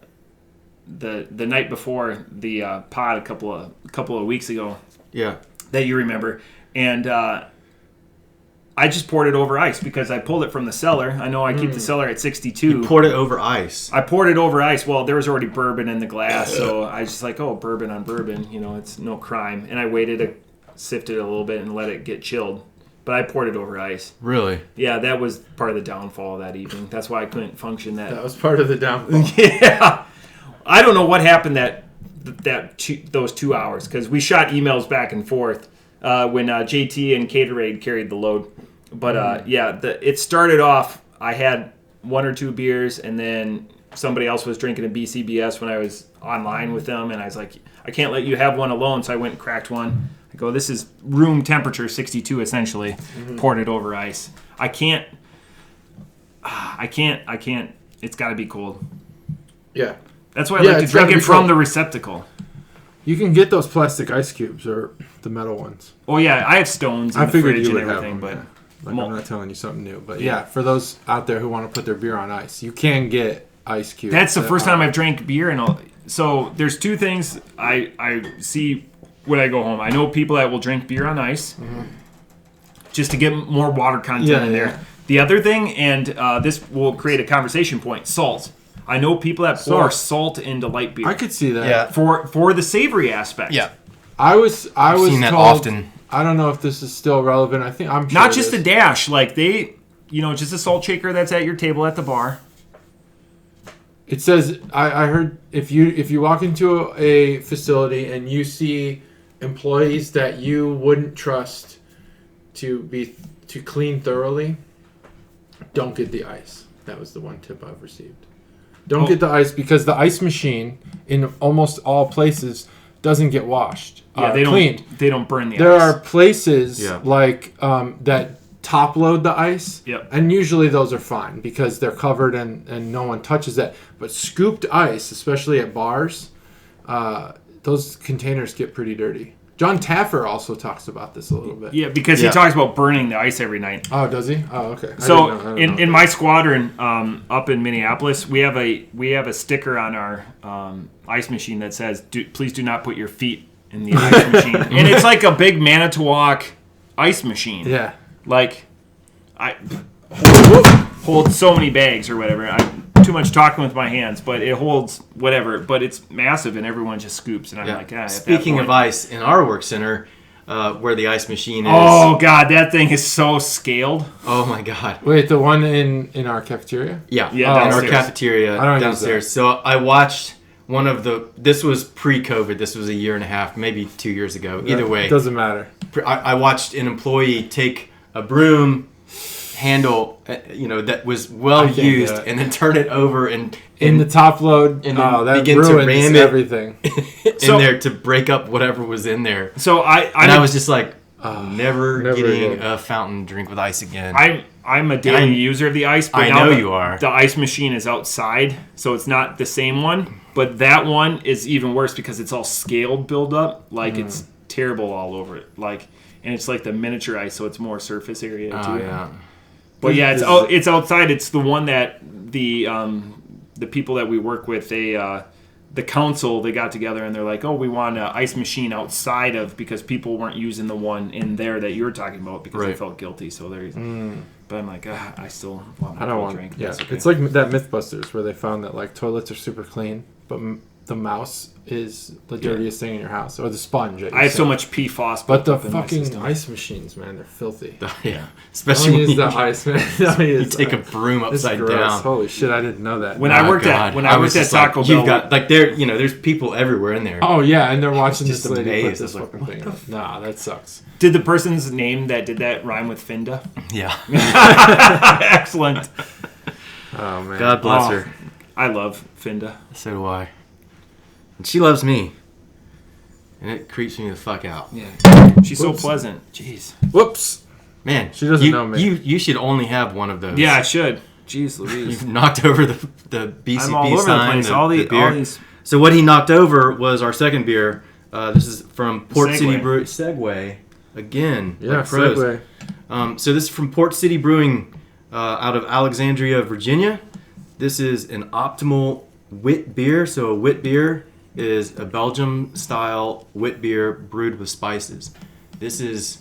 night before the pod a couple of weeks ago. Yeah. That you remember. And I just poured it over ice because I pulled it from the cellar. I know I keep the cellar at 62. You poured it over ice. I poured it over ice. Well, there was already bourbon in the glass, so I was just like, bourbon on bourbon. It's no crime. And I waited, sifted it a little bit, and let it get chilled. But I poured it over ice. Really? Yeah, that was part of the downfall of that evening. That's why I couldn't function that. That was part of the downfall. Yeah. I don't know what happened those 2 hours, because we shot emails back and forth when JT and Caterade carried the load. But it started off, I had 1 or 2 beers, and then somebody else was drinking a BCBS when I was online with them, and I was like, I can't let you have one alone, so I went and cracked one. I go, this is room temperature, 62 essentially, poured it over ice. I can't, it's got to be cold. Yeah. That's why I like to drink it from the receptacle. You can get those plastic ice cubes or the metal ones. Oh yeah, I have stones in the fridge and everything, but I'm not telling you something new. But yeah, for those out there who want to put their beer on ice, you can get ice cubes. That's the first time I've drank beer, and so there's 2 things I see when I go home. I know people that will drink beer on ice just to get more water content in there. Yeah. The other thing, and this will create a conversation point, salt. I know people that pour salt into light beer. I could see that. Yeah. For the savory aspect. Yeah. I've seen that told, often. I don't know if this is still relevant. I'm sure not just a dash, like just a salt shaker that's at your table at the bar. It says I heard if you walk into a facility and you see employees that you wouldn't trust to clean thoroughly, don't get the ice. That was the one tip I've received. Don't get the ice because the ice machine in almost all places doesn't get washed. Yeah, they don't burn the ice. There are places like that top load the ice. Yep. And usually those are fine because they're covered and no one touches that. But scooped ice, especially at bars, those containers get pretty dirty. John Taffer also talks about this a little bit. Yeah, because he talks about burning the ice every night. Oh, does he? Oh, okay. So in my squadron up in Minneapolis, we have a sticker on our ice machine that says, "Please do not put your feet in the ice machine." And it's like a big Manitowoc ice machine. Yeah. Like I hold so many bags or whatever. I'm too much talking with my hands, but it holds whatever. But it's massive, and everyone just scoops. And I'm like, Speaking of ice, in our work center, where the ice machine is. Oh God, that thing is so scaled. Oh my God. Wait, the one in our cafeteria? Yeah, in our cafeteria downstairs. So I watched This was pre-COVID. This was a year and a half, maybe 2 years ago. Either way, it doesn't matter. I watched an employee take a broom handle, that was well used, and then turn it over and in the top load, and that begin to ram everything in there to break up whatever was in there. So I was just like, never getting a fountain drink with ice again. I'm a daily user of the ice, but I know you are. The ice machine is outside, so it's not the same one. But that one is even worse because it's all scaled buildup. Like it's terrible all over it. And it's like the miniature ice, so it's more surface area too. Oh yeah. But yeah, it's outside. It's the one that the people that we work with, the council, they got together and they're like, oh, we want an ice machine outside of, because people weren't using the one in there that you're talking about because they felt guilty. So but I'm like, I still want my drink. Yeah, okay. It's like that Mythbusters where they found that like toilets are super clean, but the mouse is the dirtiest thing in your house, or the sponge. I have so much PFOS. But the fucking ice machines, man, they're filthy. Yeah, especially when you use the ice, man. You take a broom upside down. Holy shit, I didn't know that. When I worked at Taco Bell, you've got there's people everywhere in there. Oh yeah, and they're watching this just lady put amazed. this fucking thing up. Nah, that sucks. Did the person's name that did that rhyme with Finda? Yeah. Excellent. Oh man. God bless her. I love Finda. So do I. And she loves me. And it creeps me the fuck out. Yeah. She's so pleasant. Jeez. Whoops. Man, she doesn't know me. You should only have one of those. Yeah, I should. Jeez Louise. You've knocked over the BCP I'm all over sign. the place. All these. So what he knocked over was our second beer. This is from Port Segway. City Brew. Segway. Again. Yeah, like pros. Segway. So this is from Port City Brewing out of Alexandria, Virginia. This is an optimal wit beer. So a wit beer is a Belgian-style wit beer brewed with spices. This is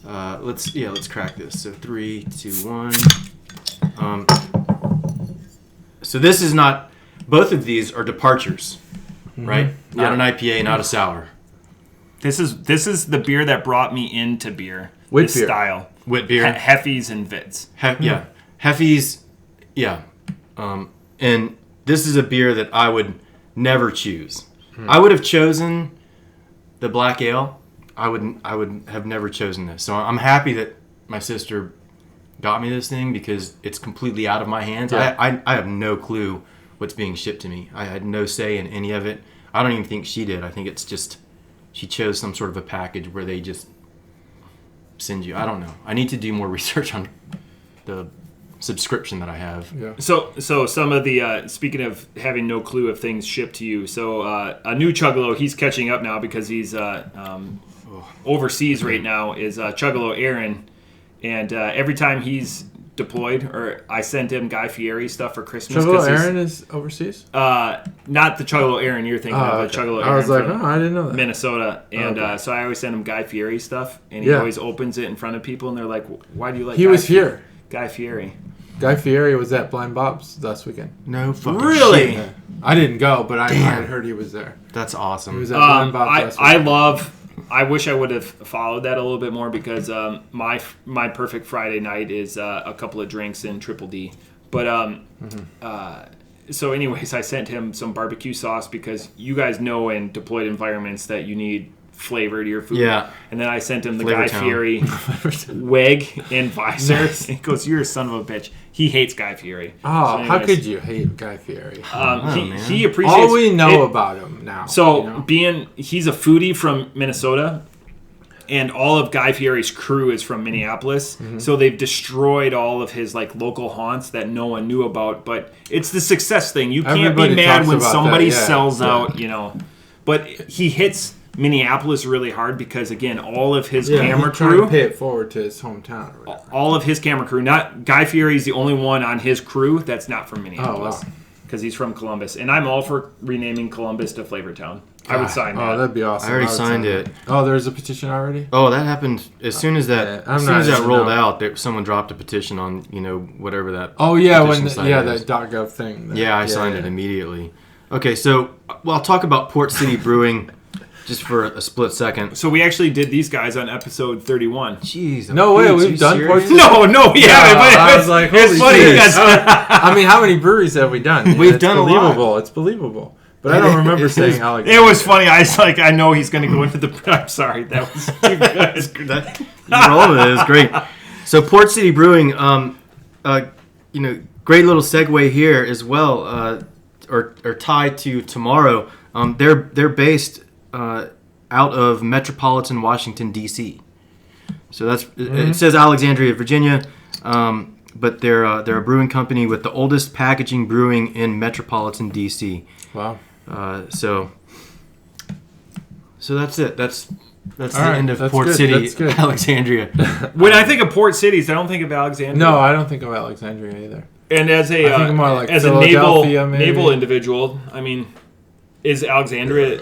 let's crack this. So 3, 2, 1. So this is not. Both of these are departures, right? Not an IPA, not a sour. This is the beer that brought me into beer. Wit this beer. style. Wit beer. Heffies and Vits. Yeah. Heffies. Yeah. And this is a beer that I would never choose. I would have chosen the black ale. I would have never chosen this. So I'm happy that my sister got me this thing because it's completely out of my hands. Yeah. I have no clue what's being shipped to me. I had no say in any of it. I don't even think she did. I think it's just she chose some sort of a package where they just send you. I don't know. I need to do more research on the subscription that I have. Yeah. So some of the speaking of having no clue if things ship to you. So a new Chuggalo, he's catching up now because he's overseas right now. Is Chuggalo Aaron, and every time he's deployed, or I sent him Guy Fieri stuff for Christmas. Chuggalo Aaron is overseas? Not the Chuggalo Aaron you're thinking of, okay. the Chuggalo Aaron. I was like, I didn't know that. Minnesota, and so I always send him Guy Fieri stuff, and he always opens it in front of people, and they're like, "Why do you like?" He was here. Guy Fieri. Guy Fieri was at Blind Bob's last weekend. No fucking Really? shit. Yeah. I didn't go, but I had heard he was there. That's awesome. He was at Blind Bob's last weekend. I wish I would have followed that a little bit more because my perfect Friday night is a couple of drinks and Triple D. But so anyways, I sent him some barbecue sauce because you guys know in deployed environments that you need flavor to your food. Yeah. And then I sent him the Flavor Guy Town. Fieri Weg and Visor. Nice. He goes, "You're a son of a bitch." He hates Guy Fieri. Oh, so how could you hate Guy Fieri? He appreciates all we know about him now. So he's a foodie from Minnesota, and all of Guy Fieri's crew is from Minneapolis. Mm-hmm. So they've destroyed all of his like local haunts that no one knew about. But it's the success thing. You can't Everybody be mad talks when about somebody that, yeah. sells out, But he hits Minneapolis really hard because again, all of his camera he's trying crew to pay it forward to his hometown. Or whatever. All of his camera crew, not Guy Fieri's the only one on his crew that's not from Minneapolis. Oh, wow. Because he's from Columbus, and I'm all for renaming Columbus to Flavortown. I would sign that. Oh, that'd be awesome. I already signed it. Oh, there's a petition already? Oh, that happened as soon as that. Yeah, as soon as that rolled out, someone dropped a petition on whatever that. Oh yeah, petition site is. that .gov thing. I signed it immediately. Okay, so I'll talk about Port City Brewing just for a split second. So we actually did these guys on episode 31. Jeez, no way, we've done Port City. No, we haven't. But I was like, it's holy funny. shit. I mean, how many breweries have we done? We've done a lot. It's believable. But I don't remember saying Alexandria. It was funny. I know he's going to go into the... I'm sorry. That was too good. It was great. So Port City Brewing, great little segue here as well, or tied to tomorrow. They're based out of metropolitan Washington, D.C. So that's it says Alexandria, Virginia, but they're a brewing company with the oldest packaging brewing in metropolitan D.C. Wow. So that's it. That's the right, end of that's Port good, City, that's good. Alexandria. When I think of port cities, I don't think of Alexandria. No, I don't think of Alexandria either. And as I think more like as a Philadelphia, maybe. naval individual, I mean, is Alexandria...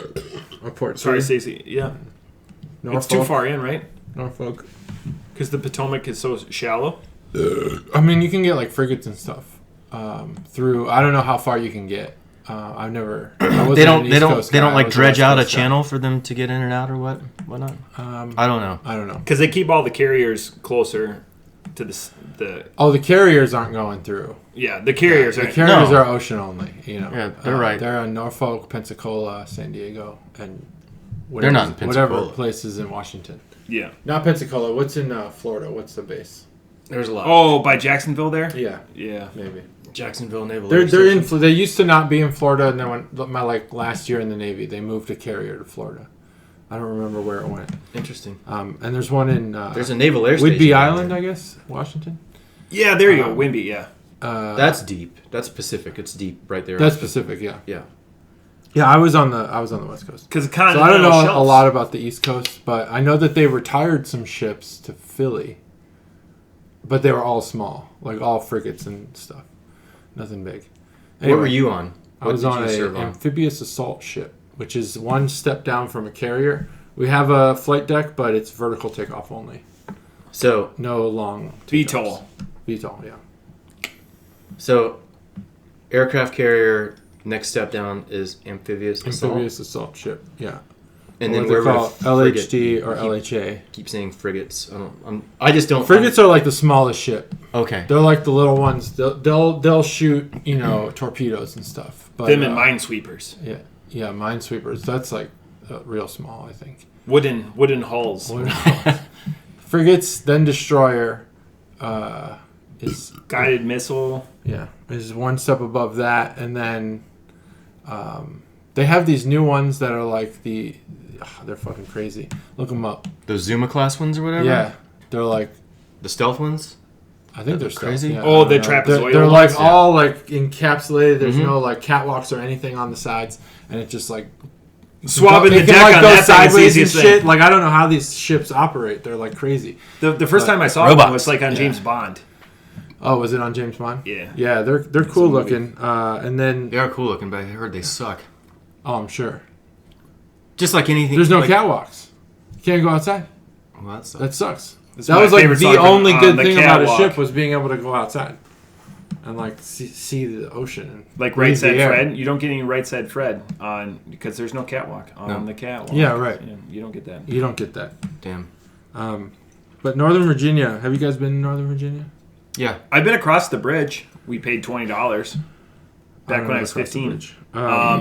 Or Port Sorry, City. Stacey. Yeah. Norfolk. It's too far in, right? Norfolk. Because the Potomac is so shallow. I mean, you can get like frigates and stuff through. I don't know how far you can get. I've never. They don't like dredge out a channel for them to get in and out or whatnot. I don't know. I don't know. Because they keep all the carriers closer to the. Oh, the carriers aren't going through. Yeah, the carriers The are. carriers are ocean only. Yeah, they're right. They're in Norfolk, Pensacola, San Diego, and they're not in Pensacola. Whatever places in Washington. Yeah. Not Pensacola. What's in Florida? What's the base? There's a lot. Oh, by Jacksonville there. Yeah. Yeah. Maybe. Jacksonville Naval. They're in. They used to not be in Florida, and then when last year in the Navy, they moved a carrier to Florida. I don't remember where it went. Interesting. And there's one in. There's a naval air station. Whidbey Island, I guess, Washington. Yeah, there you go. Whidbey, yeah. That's deep. That's Pacific. It's deep right there. That's Pacific, yeah. Yeah. Yeah, I was on the West Coast. Because So I don't know a lot about the East Coast, but I know that they retired some ships to Philly. But they were all small, like all frigates and stuff. Nothing big. Anyway, What were you on? I was on an amphibious assault ship, which is one step down from a carrier. We have a flight deck, but it's vertical takeoff only. So No long VTOL. VTOL, yeah. So aircraft carrier. Next step down is amphibious assault ship, yeah. And Or then they where call LHD or LHA. Keep saying frigates. I just don't. Frigates are like the smallest ship. Okay. They're like the little ones. They'll shoot torpedoes and stuff. But, Them and minesweepers. Yeah, minesweepers. That's like real small, I think. Wooden hulls. Frigates, then destroyer. Is Guided missile. Yeah, is one step above that, and then they have these new ones that are like they're fucking crazy. Look them up. Those Zuma class ones or whatever. Yeah, they're like the stealth ones. I think they're crazy. Yeah, oh, the trapezoidal. They're like all like encapsulated. There's no like catwalks or anything on the sides, and it's just like swabbing the deck like on go that sideways and thing. shit. Like I don't know how these ships operate. They're like crazy. The first time I saw robots. one was like on James Bond. Oh, was it on James Bond? Yeah. Yeah, they're cool looking. And then They are cool looking, but I heard they suck. oh, I'm sure. Just like anything. There's no like, catwalks. You can't go outside. Well, that sucks. That sucks. That's That my was like favorite the song only on good the thing about a catwalk. ship was being able to go outside and like see the ocean. And Like breathe Right Said the air. Fred. You don't get any Right Said Fred on because there's no catwalk on the catwalk. Yeah, right. Yeah, you don't get that. You don't get that. Damn. But Northern Virginia. Have you guys been in Northern Virginia? Yeah. I've been across the bridge. We paid $20 back when I was 15.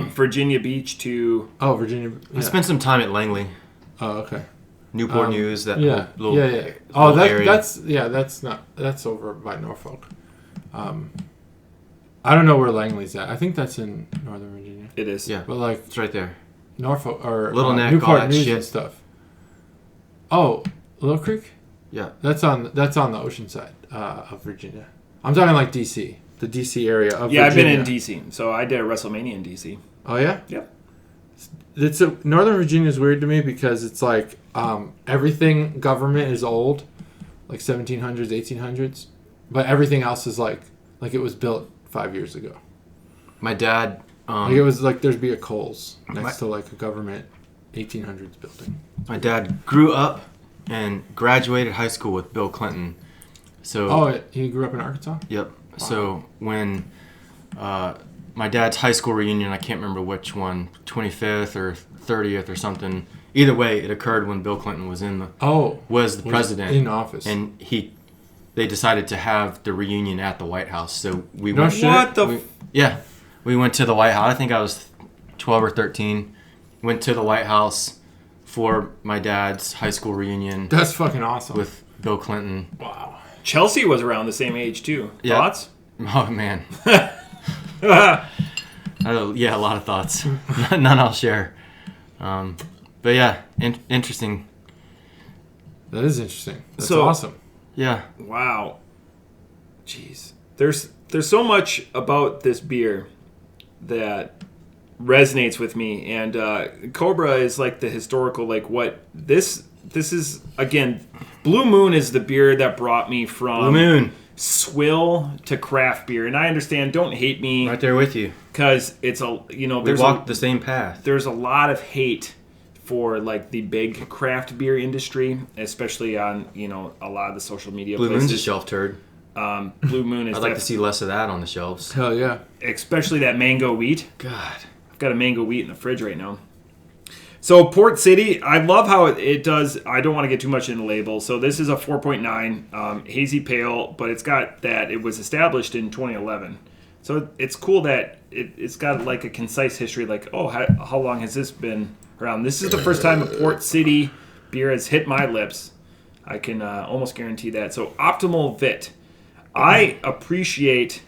Virginia Beach to Oh, Virginia. Yeah. I spent some time at Langley, Oh, okay. Newport News. That Yeah. little Yeah. Oh, little area. that's over by Norfolk. I don't know where Langley's at. I think that's in Northern Virginia. it is. Yeah. But like It's right there. Norfolk or Little Neck, all Newport that News shit. and stuff. Oh, Little Creek. Yeah. That's on the ocean side of Virginia. I'm talking like DC, the DC area of Yeah, Virginia. I've been in D.C. So I did a WrestleMania in D.C. Oh yeah. Yep. Northern Virginia is weird to me because it's like everything government is old, like 1700s, 1800s, but everything else is like it was built 5 years ago. My dad. Like it was like there'd be a Kohl's next to like a government 1800s building. My dad grew up and graduated high school with Bill Clinton. So. Oh, he grew up in Arkansas? Yep. Wow. So when my dad's high school reunion, I can't remember which one, 25th or 30th or something. Either way, it occurred when Bill Clinton was was the president in office, and they decided to have the reunion at the White House. So we No went. shit. What the? We went to the White House. I think I was 12 or 13. Went to the White House for my dad's high school reunion. That's fucking awesome. With Bill Clinton. Wow. Chelsea was around the same age too. Yeah. Thoughts? Oh man. Yeah, a lot of thoughts. None I'll share. But yeah, interesting. That is interesting. That's So- awesome. Yeah. Wow. Jeez. There's so much about this beer that resonates with me, and Cobra is like the historical, like what this is. Again, Blue Moon is the beer that brought me from Blue Moon. swill to craft beer, and I understand. Don't hate me, Right there with you. because it's We there's walked the same path. there's a lot of hate for like the big craft beer industry, especially on a lot of the social media Blue places. Moon's a shelf turd. Blue Moon is I'd like to see less of that on the shelves. Hell yeah. especially that mango wheat. God. I've got a mango wheat in the fridge right now. So Port City, I love how it does. I don't want to get too much into the label. So this is a 4.9 hazy pale, but it's got that it was established in 2011. So it's cool that it's got like a concise history. Like, oh, how long has this been around? This is the first time a Port City beer has hit my lips. I can almost guarantee that. So Optimal Vit. I appreciate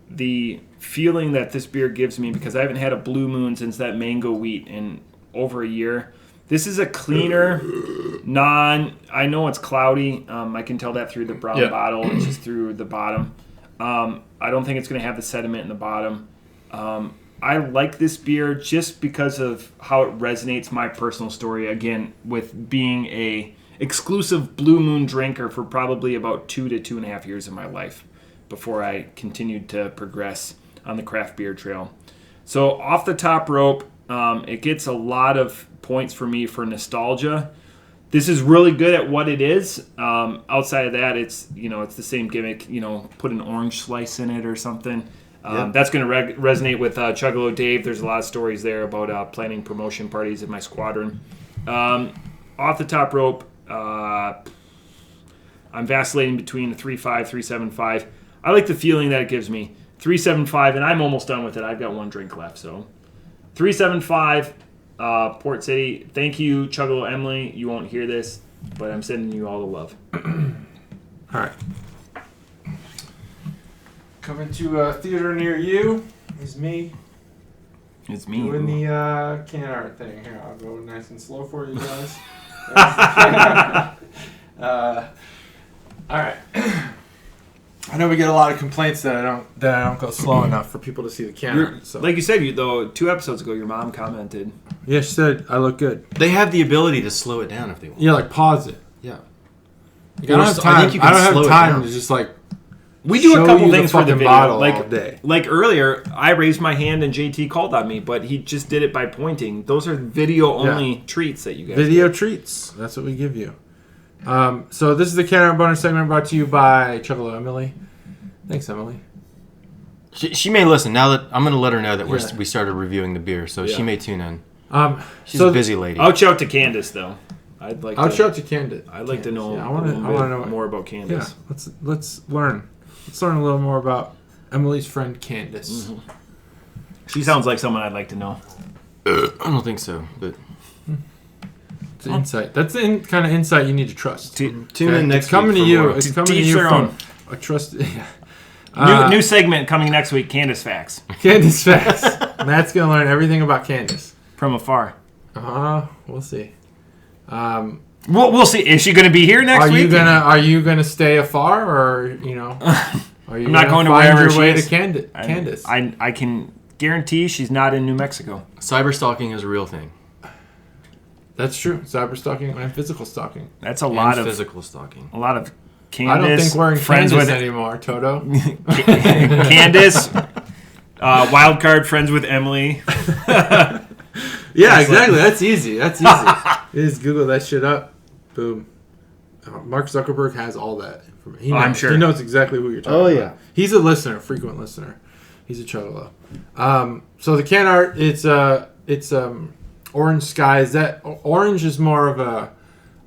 the feeling that this beer gives me because I haven't had a Blue Moon since that mango wheat in over a year. This is a cleaner, I know it's cloudy. I can tell that through the brown bottle. It's just through the bottom. I don't think it's going to have the sediment in the bottom. I like this beer just because of how it resonates my personal story, again, with being a exclusive Blue Moon drinker for probably about 2 to 2.5 years of my life before I continued to progress on the craft beer trail. So off the top rope, it gets a lot of points for me for nostalgia. This is really good at what it is. Outside of that, it's it's the same gimmick. Put an orange slice in it or something. That's going to resonate with Chuggalo Dave. There's a lot of stories there about planning promotion parties in my squadron. Off the top rope, I'm vacillating between a 3.5, 3.75. I like the feeling that it gives me. 3.75, and I'm almost done with it. I've got one drink left, so 3.75. Port City. Thank you, Chuggalo Emily. You won't hear this, but I'm sending you all the love. All right. Coming to a theater near you is me. It's me. Doing the can art thing. Here, I'll go nice and slow for you guys. All right. I know we get a lot of complaints that I don't go slow enough for people to see the can art. So. Like you said, 2 episodes ago, your mom commented. Yeah, she said I look good. They have the ability to slow it down if they want. Yeah, like pause it. Yeah. Like, I don't have time. I don't have time to just like. We do show a couple you things for the video. Bottle all day. Like earlier, I raised my hand and JT called on me, but he just did it by pointing. Those are video-only treats that you guys get. Treats. That's what we give you. So this is the Can Art bonus segment brought to you by Chuggalo Emily. Thanks, Emily. She may listen now that I'm going to let her know that we started reviewing the beer, so she may tune in. She's a busy lady. I'll out to Candace though. I'll shout to Candace. I'd like to know. Yeah, I want to know more about Candace. Yeah, let's learn. Let's learn a little more about Emily's friend Candace. Mm-hmm. She sounds like someone I'd like to know. I don't think so, but it's an insight. That's the kind of insight you need to trust. Tune in next It's coming week to you. more. It's coming to you from a trusted. New segment coming next week. Candace facts Candace facts. Matt's gonna learn everything about Candace from afar. We'll see. We'll see. Is she going to be here next week? Are you gonna stay afar, or are you? I'm not going to find wherever your she way is. to Candace. I can guarantee she's not in New Mexico. Cyber stalking is a real thing. That's true. Cyber stalking and physical stalking. That's a lot of physical stalking. A lot of Candace. I don't think we're in friends Candace with anymore, Toto. Candace. Wild card friends with Emily. Yeah, exactly. That's easy. You just Google that shit up. Boom. Mark Zuckerberg has all that information. I'm sure. He knows exactly who you're talking about. He's a listener, frequent listener. He's a Chuggalo. So the can art, it's orange sky. Is that orange is more of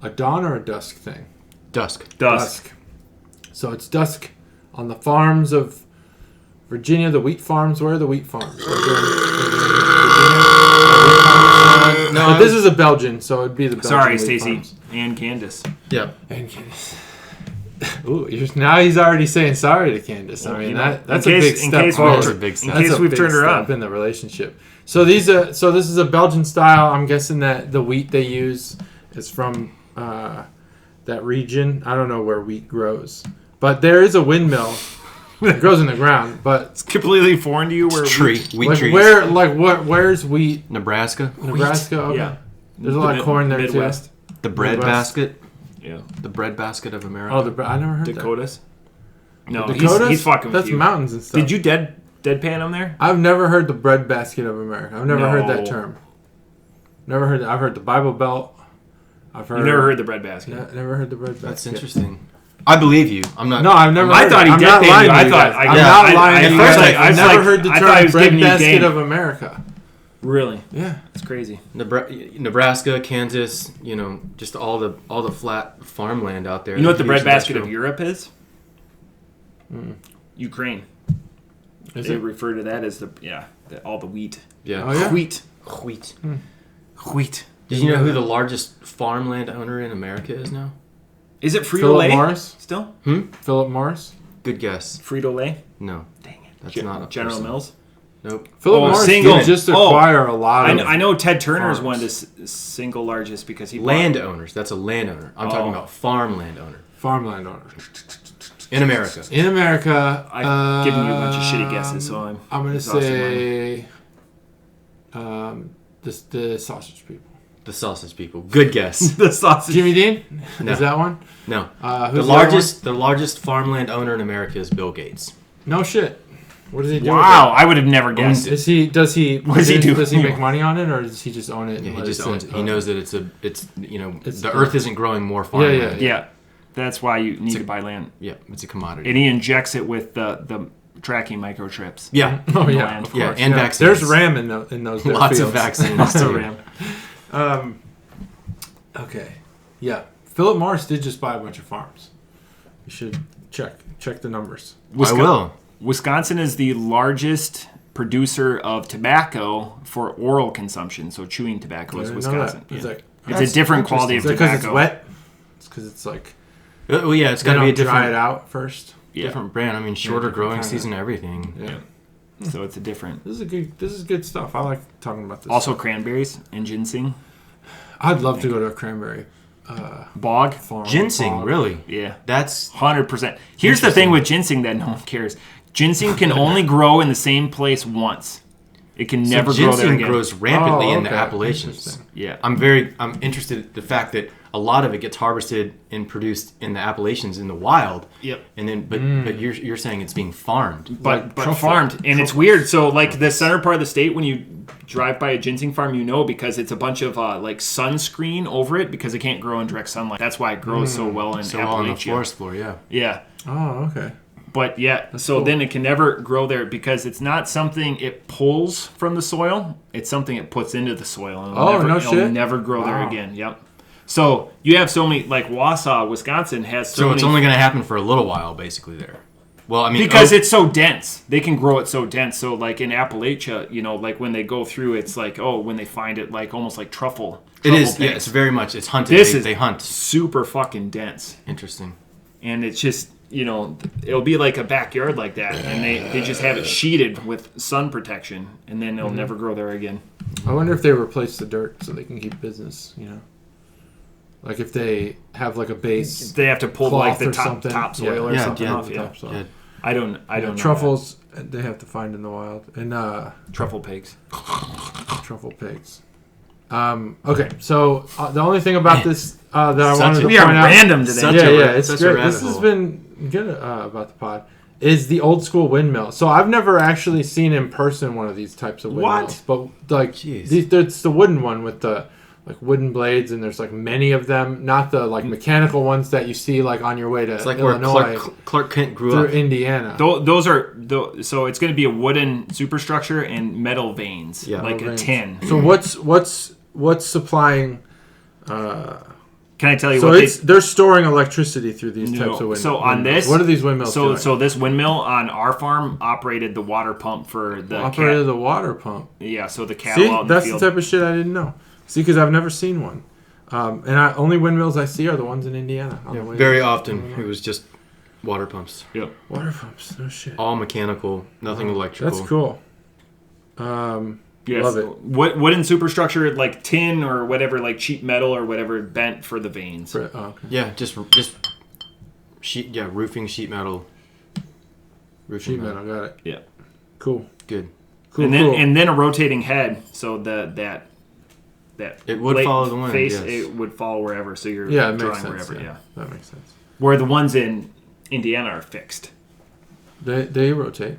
a dawn or a dusk thing? Dusk. So it's dusk on the farms of Virginia, the wheat farms. Where are the wheat farms? No, but this is a Belgian, so it'd be the Belgian. Sorry, wheat Stacy farms. and Candace. Yeah. And Candace. Ooh, now he's already saying sorry to Candace. I mean, that's a big step forward. That's a big step. In case we've turned her up in the relationship. So this is a Belgian style. I'm guessing that the wheat they use is from that region. I don't know where wheat grows, but there is a windmill that grows in the ground. But it's completely foreign to you. Where wheat trees. Where's wheat? Nebraska. Nebraska. Okay. Yeah. There's a lot of corn there Midwest. too. The bread Midwest. basket. Yeah. The bread basket of America. Oh, I never heard Dakotas. No, Dakotas? he's fucking with That's you. mountains and stuff. Did you deadpan him there? I've never heard the bread basket of America. I've never heard that No. term. Never heard. I've heard the Bible Belt. I've heard. You never heard the bread basket. Never heard the bread basket. That's interesting. I believe you. I'm not. No, I've never. I thought he I'm not deadpanned lying you. to I you thought. guys. I'm not lying to at you first, guys. I was never like, heard the I term thought he was bread giving you basket game. of America. Really? Yeah, It's crazy. Nebraska, Kansas, just all the flat farmland out there. You know what the bread Huge basket of industrial. Europe is? Ukraine. is They it? refer to that as all the wheat. Yeah. Oh, yeah? Wheat. Wheat. Wheat. Did you know who the largest farmland owner in America is now? Is it Philip Frito-Lay Morris. still? Philip Morris. Good guess. Frito-Lay? No. Dang it. That's not a General person. Mills? Nope. Philip Oh, Morris single. did just Oh. acquire a lot of. I know Ted Turner is farms. one of the single largest because he bought- Landowners. That's a landowner. I'm talking about farmland owner farmland owners in America. in America. I've given you a bunch of shitty guesses, so I'm gonna exhausted say, the sausage people. The sausage people. Good guess. the sausage. Jimmy Dean. No. Is that one? No. Who's The largest farmland owner in America is Bill Gates. No shit. What does he do? Wow, I would have never guessed. Does he? Does he do? Does he make money on it, or does he just own it? Yeah, and he let just it owns sit? it. He knows that it's It's- the earth isn't growing more farmland. Yeah, that's why you need to buy land. Yeah, it's a commodity. And he injects it with the tracking microchips. Yeah. Oh yeah, land. of Yeah, course. and vaccines. There's RAM in those. there Lots of fields. vaccines. Lots of too. RAM. Okay. Yeah. Philip Morris did just buy a bunch of farms. You should check the numbers. I will. Wisconsin is the largest producer of tobacco for oral consumption. So chewing tobacco is I didn't know Wisconsin. that. It's Yeah. like- It's that's a different quality of Is it because tobacco. it's wet? It's because it's like Well, yeah, it's they got to be a don't dry it different, out first. Yeah. different brand. I mean, shorter different growing kinda. season, everything. Yeah. So it's a different. This is good stuff. I like talking about this. Also cranberries and ginseng. I'd love to go to a cranberry Bog. farm. Ginseng, farm. really? Yeah. That's 100%. Here's the thing with ginseng that no one cares. Ginseng can only grow in the same place once. It can never grow there ginseng again. grows rampantly in the okay. Appalachians. Interesting. Yeah. I'm interested in the fact that a lot of it gets harvested and produced in the Appalachians in the wild. Yep. And then, but you're saying it's being farmed. But truffle. farmed. And it's weird. So, like, the center part of the state, when you drive by a ginseng farm, you know, because it's a bunch of, like, sunscreen over it because it can't grow in direct sunlight. That's why it grows so well in So Appalachia. on the forest floor, yeah. Yeah. Oh, okay. But yeah, so cool. then it can never grow there because it's not something it pulls from the soil. It's something it puts into the soil. And it'll never grow there Wow. again. Yep. So you have so many, like Wausau, Wisconsin has so So many. it's only going to happen for a little while, basically, there. Well, I mean, because it's so dense. They can grow it so dense. So like in Appalachia, like when they go through, it's like, when they find it, like almost like truffle. it is. pigs. Yeah, it's very much. It's hunted. This They hunt. super fucking dense. Interesting. And it's just, it'll be like a backyard like that, and they just have it sheeted with sun protection, and then it'll never grow there again. I wonder if they replace the dirt so they can keep business. Like if they have like a base. They have to pull cloth like the or top something. topsoil or Yeah, something yeah, off. Yeah. topsoil. Yeah. I don't know Truffles they have to find in the wild and that. Truffle pigs. truffle pigs. Okay, so the only thing about this that I wanted to We point are out. random today. Such Yeah, a- it's such a great. rabbit This has hole. been good about the pod. Is the old school windmill. So I've never actually seen in person one of these types of windmills. But like, Jeez. it's the wooden one with the like wooden blades, and there's like many of them. Not the like mechanical ones that you see like on your way to It's like Illinois where Clark Kent grew through up. Indiana. Those are so it's going to be a wooden superstructure and metal veins, Yeah. like Metal a veins. tin. So what's supplying Can I tell you so what they're storing electricity through these types of windmills. So on this, what are these windmills doing? So this windmill on our farm operated the water pump for the the water pump. Yeah, so the cattle out in that's the field. The type of shit I didn't know. See, because I've never seen one. Only windmills I see are the ones in Indiana. Very often, it was just water pumps. Yep. Water pumps, no shit. All mechanical, nothing electrical. That's cool. Yes. Love it. Wooden superstructure, like tin or whatever, like cheap metal or whatever, bent for the vanes. Okay. Yeah, just sheet. Yeah, roofing sheet metal. Sheet metal, got it. Yeah. Cool. Good. Cool. And then a rotating head, so that it would follow the wind. Face, yes. It would follow wherever. So you're it drawing makes sense, wherever. Yeah. That makes sense. Where the ones in Indiana are fixed. They rotate.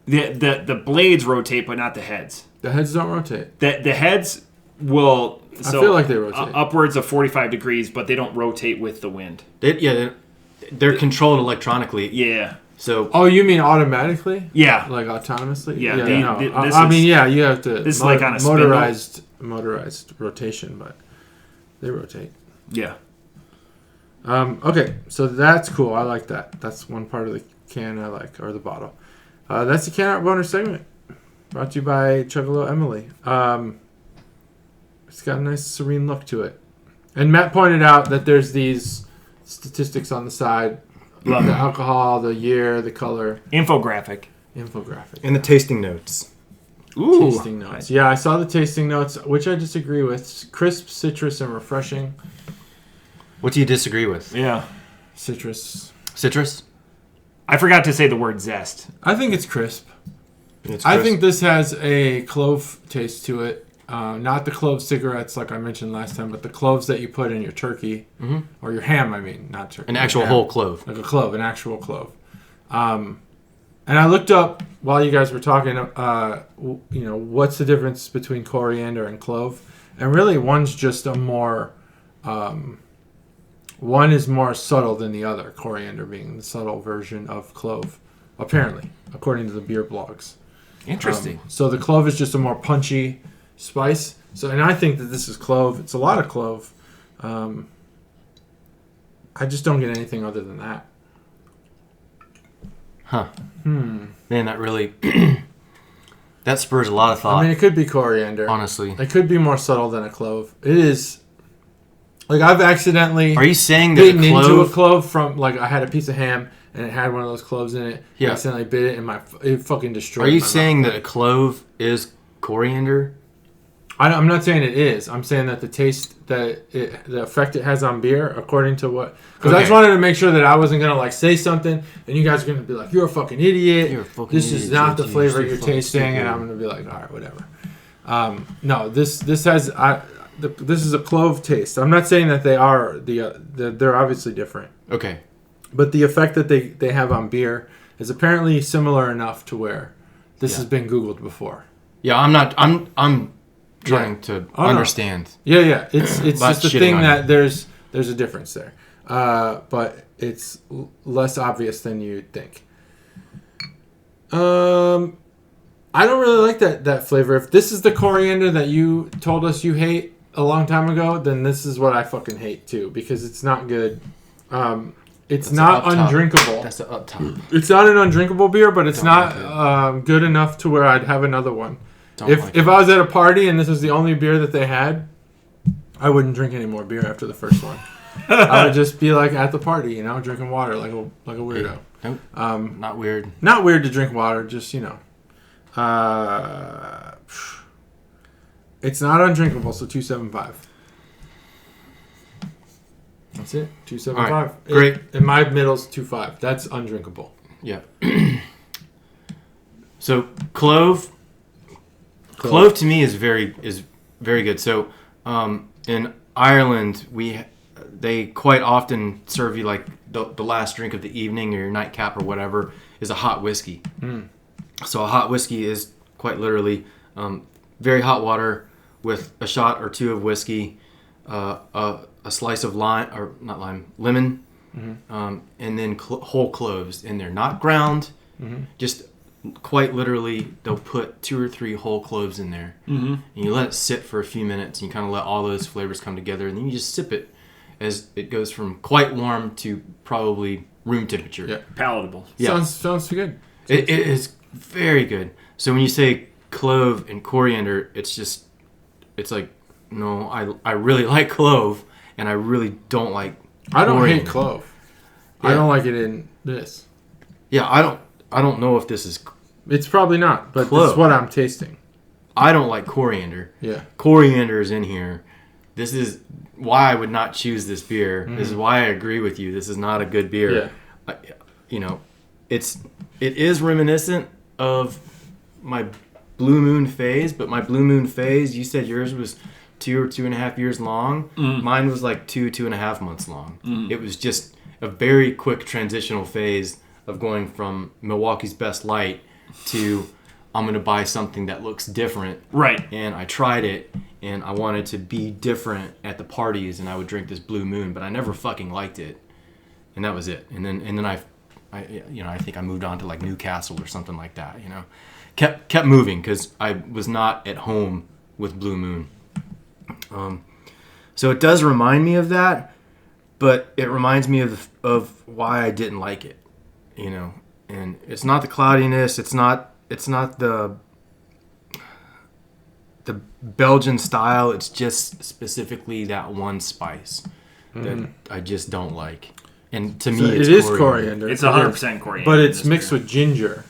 The blades rotate, but not the heads. The heads don't rotate. The heads will. So I feel like they rotate. Upwards of 45 degrees, but they don't rotate with the wind. They're controlled electronically. Yeah. So. Oh, you mean automatically? Yeah. Like autonomously? Yeah. You have to. This is like on a motorized rotation, but they rotate. Yeah. Okay, so that's cool. I like that. That's one part of the can I like, or the bottle. That's the Can Art Boner segment. Brought to you by Chuggalo Emily. It's got a nice serene look to it. And Matt pointed out that there's these statistics on the side. Love the it. alcohol, the year, the color. Infographic. And the tasting notes. Ooh. Tasting notes. Yeah, I saw the tasting notes, which I disagree with. Crisp, citrus, and refreshing. What do you disagree with? Yeah. Citrus. Citrus? I forgot to say the word zest. I think it's crisp. It's crisp. I think this has a clove taste to it. Not the clove cigarettes like I mentioned last time, but the cloves that you put in your turkey. Mm-hmm. Or your ham, I mean. Not turkey. An actual whole clove. Like a clove, an actual clove. And I looked up, while you guys were talking, what's the difference between coriander and clove? And really, one's just a more... one is more subtle than the other, coriander being the subtle version of clove, apparently, according to the beer blogs. Interesting. So the clove is just a more punchy spice. And I think that this is clove. It's a lot of clove. I just don't get anything other than that. Huh. Man, that really... that spurs a lot of thought. I mean, it could be coriander. Honestly. It could be more subtle than a clove. It is... Like, I've accidentally... Are you saying that bitten into a clove from... Like, I had a piece of ham, and it had one of those cloves in it. Yeah. I accidentally bit it, and it fucking destroyed my Are you mouth. saying that a clove is coriander? I'm not saying it is. I'm saying that the taste, the effect it has on beer, according to what... Because I just wanted to make sure that I wasn't going to, say something, and you guys are going to be like, you're a fucking idiot. You're a fucking this idiot. is not the flavor You're you're fucking tasting, stupid. and I'm going to be like, all right, whatever. No, this has... this is a clove taste. I'm not saying that they are... they're obviously different. Okay. But the effect that they have on beer is apparently similar enough to where this has been Googled before. Yeah, I'm trying to understand. No. Yeah. It's just the thing that there's a difference there. But it's less obvious than you'd think. I don't really like that flavor. If this is the coriander that you told us you hate a long time ago, then this is what I fucking hate too, because it's not good. It's not undrinkable. That's the up top. It's not an undrinkable beer, but it's not good enough to where I'd have another one. If I was at a party and this was the only beer that they had, I wouldn't drink any more beer after the first one. I would just be like at the party, drinking water like a weirdo. Nope. Not weird. Not weird to drink water, just it's not undrinkable, so 275. That's it. 275. Right, great. And my middle's 2.5. That's undrinkable. Yeah. So clove to me is very good. So in Ireland they quite often serve you like the last drink of the evening or your nightcap or whatever is a hot whiskey. So a hot whiskey is quite literally very hot water with a shot or two of whiskey, a slice of lemon, and then whole cloves in there, not ground, just quite literally they'll put 2 or 3 whole cloves in there, and you let it sit for a few minutes, and you kind of let all those flavors come together, and then you just sip it. as it goes from quite warm to probably room temperature. Yeah. Palatable. Yeah. Sounds good. It is very good. So when you say clove and coriander, it's like, no, I really like clove, and I really don't like I don't coriander. hate clove. Yeah. I don't like it in this. Yeah, I don't know if this is... It's probably not, but Clove. this is what I'm tasting. I don't like coriander. Yeah. Coriander Is in here. This is why I would not choose this beer. This is why I agree with you. This is not a good beer. Yeah. It is reminiscent of my Blue Moon phase, but my Blue Moon phase, you said yours was 2 or 2.5 years long. Mine was like 2.5 months long. It was just a very quick transitional phase of going from Milwaukee's Best Light to I'm going to buy something that looks different. Right. And I tried it, and I wanted to be different at the parties, and I would drink this Blue Moon, but I never fucking liked it. And that was it. And then I think I moved on to like Newcastle or something like that, Kept moving because I was not at home with Blue Moon. So it does remind me of that, but it reminds me of why I didn't like it, And it's not the cloudiness. It's not the Belgian-Style. It's just specifically that one spice that I just don't like. And to me, it is coriander. It's 100% coriander. But it's mixed with ginger,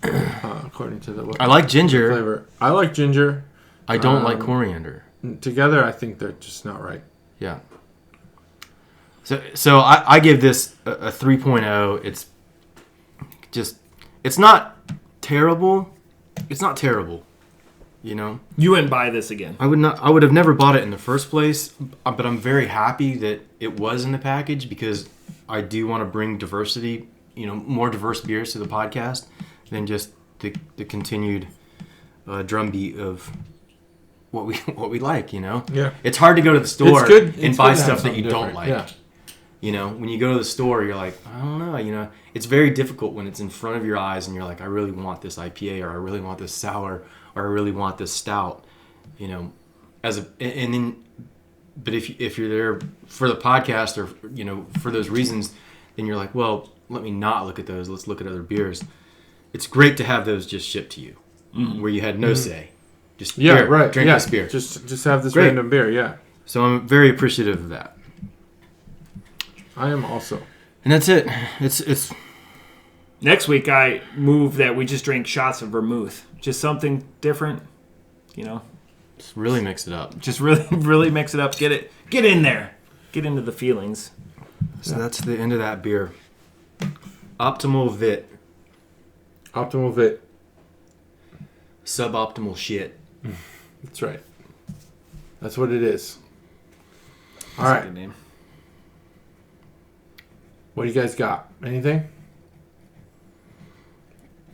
according to the I like ginger. flavor. I like ginger. I don't like coriander. Together, I think they're just not right. Yeah. So I give this a 3.0. It's not terrible. It's not terrible. You wouldn't buy this again. I would have never bought it in the first place, but I'm very happy that it was in the package because I do want to bring diversity, more diverse beers to the podcast than just the continued drumbeat of what we like, Yeah. It's hard to go to the store and buy stuff that you don't like. Yeah. When you go to the store, you're like, I don't know, it's very difficult when it's in front of your eyes and you're like, I really want this IPA, or I really want this sour, or I really want this stout, but if you're there for the podcast or, for those reasons, then you're like, well, let me not look at those. Let's look at other beers. It's great to have those just shipped to you where you had no say. Just drink this beer. Just have this Great. random beer, yeah. So I'm very appreciative of that. I am also. And that's it. It's Next week, I move that we just drink shots of vermouth. Just something different, Just really mix it up. Just really, really mix it up. Get in there. Get into the feelings. So that's the end of that beer. Optimal Vit. Optimal Vit. Suboptimal shit. That's right. That's what it is. All That's right. a good name. What do you guys got? Anything?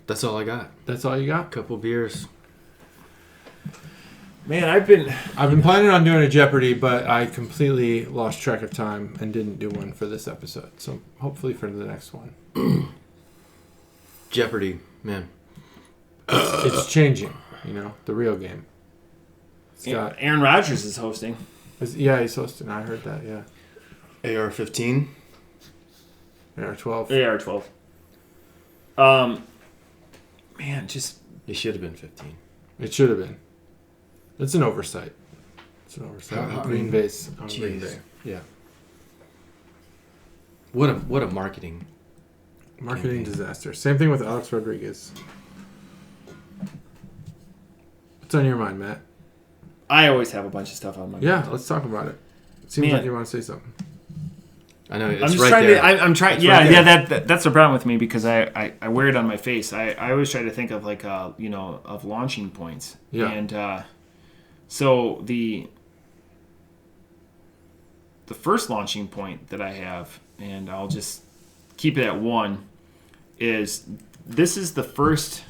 That's all I got. That's all you got? Couple beers. Man, I've been planning on doing a Jeopardy, but I completely lost track of time and didn't do one for this episode. So hopefully for the next one. Jeopardy, man. It's changing, the real game. It's got, Aaron Rodgers is hosting. yeah, he's hosting. I heard that, yeah. AR-15. AR-12. AR-12. Man, just... It should have been 15. It should have been. It's an oversight. On Green Bay's. On Green Bay. Yeah. What a marketing campaign. Disaster. Same thing with Alex Rodriguez. What's on your mind, Matt? I always have a bunch of stuff on my mind. Yeah, let's talk about it. Seems Man. like you want to say something. I know, it's I'm just right trying there. to. I'm trying. It's Yeah, right yeah. there. That's the problem with me because I wear it on my face. I always try to think of like of launching points. Yeah. And so the first launching point that I have, and I'll just keep it at one, is this is the first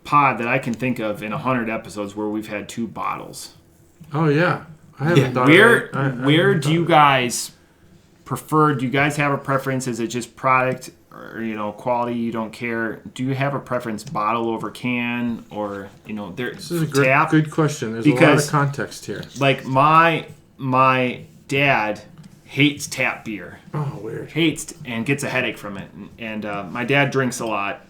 pod that I can think of in 100 episodes where we've had 2 bottles. Oh yeah, I haven't thought. Where do you guys prefer? Do you guys have a preference? Is it just product or quality? You don't care. Do you have a preference, bottle over can, or This is a tap? good question. There's a lot of context here. Like my dad hates tap beer. Oh, weird. Hates and gets a headache from it. And my dad drinks a lot.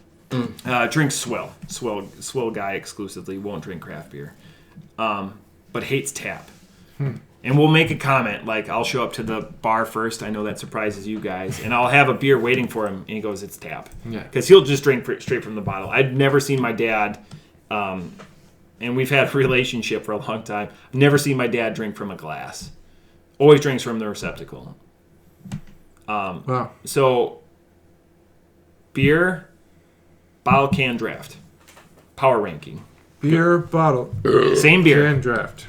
Drinks swill guy exclusively. Won't drink craft beer, but hates tap. And we'll make a comment like, I'll show up to the bar first. I know that surprises you guys, and I'll have a beer waiting for him. And he goes, "It's tap," because he'll just drink straight from the bottle. I've never seen my dad, and we've had a relationship for a long time. I've never seen my dad drink from a glass. Always drinks from the receptacle. Wow. So, beer, bottle, can, draft, power ranking. Beer, bottle. Same beer. Can, draft.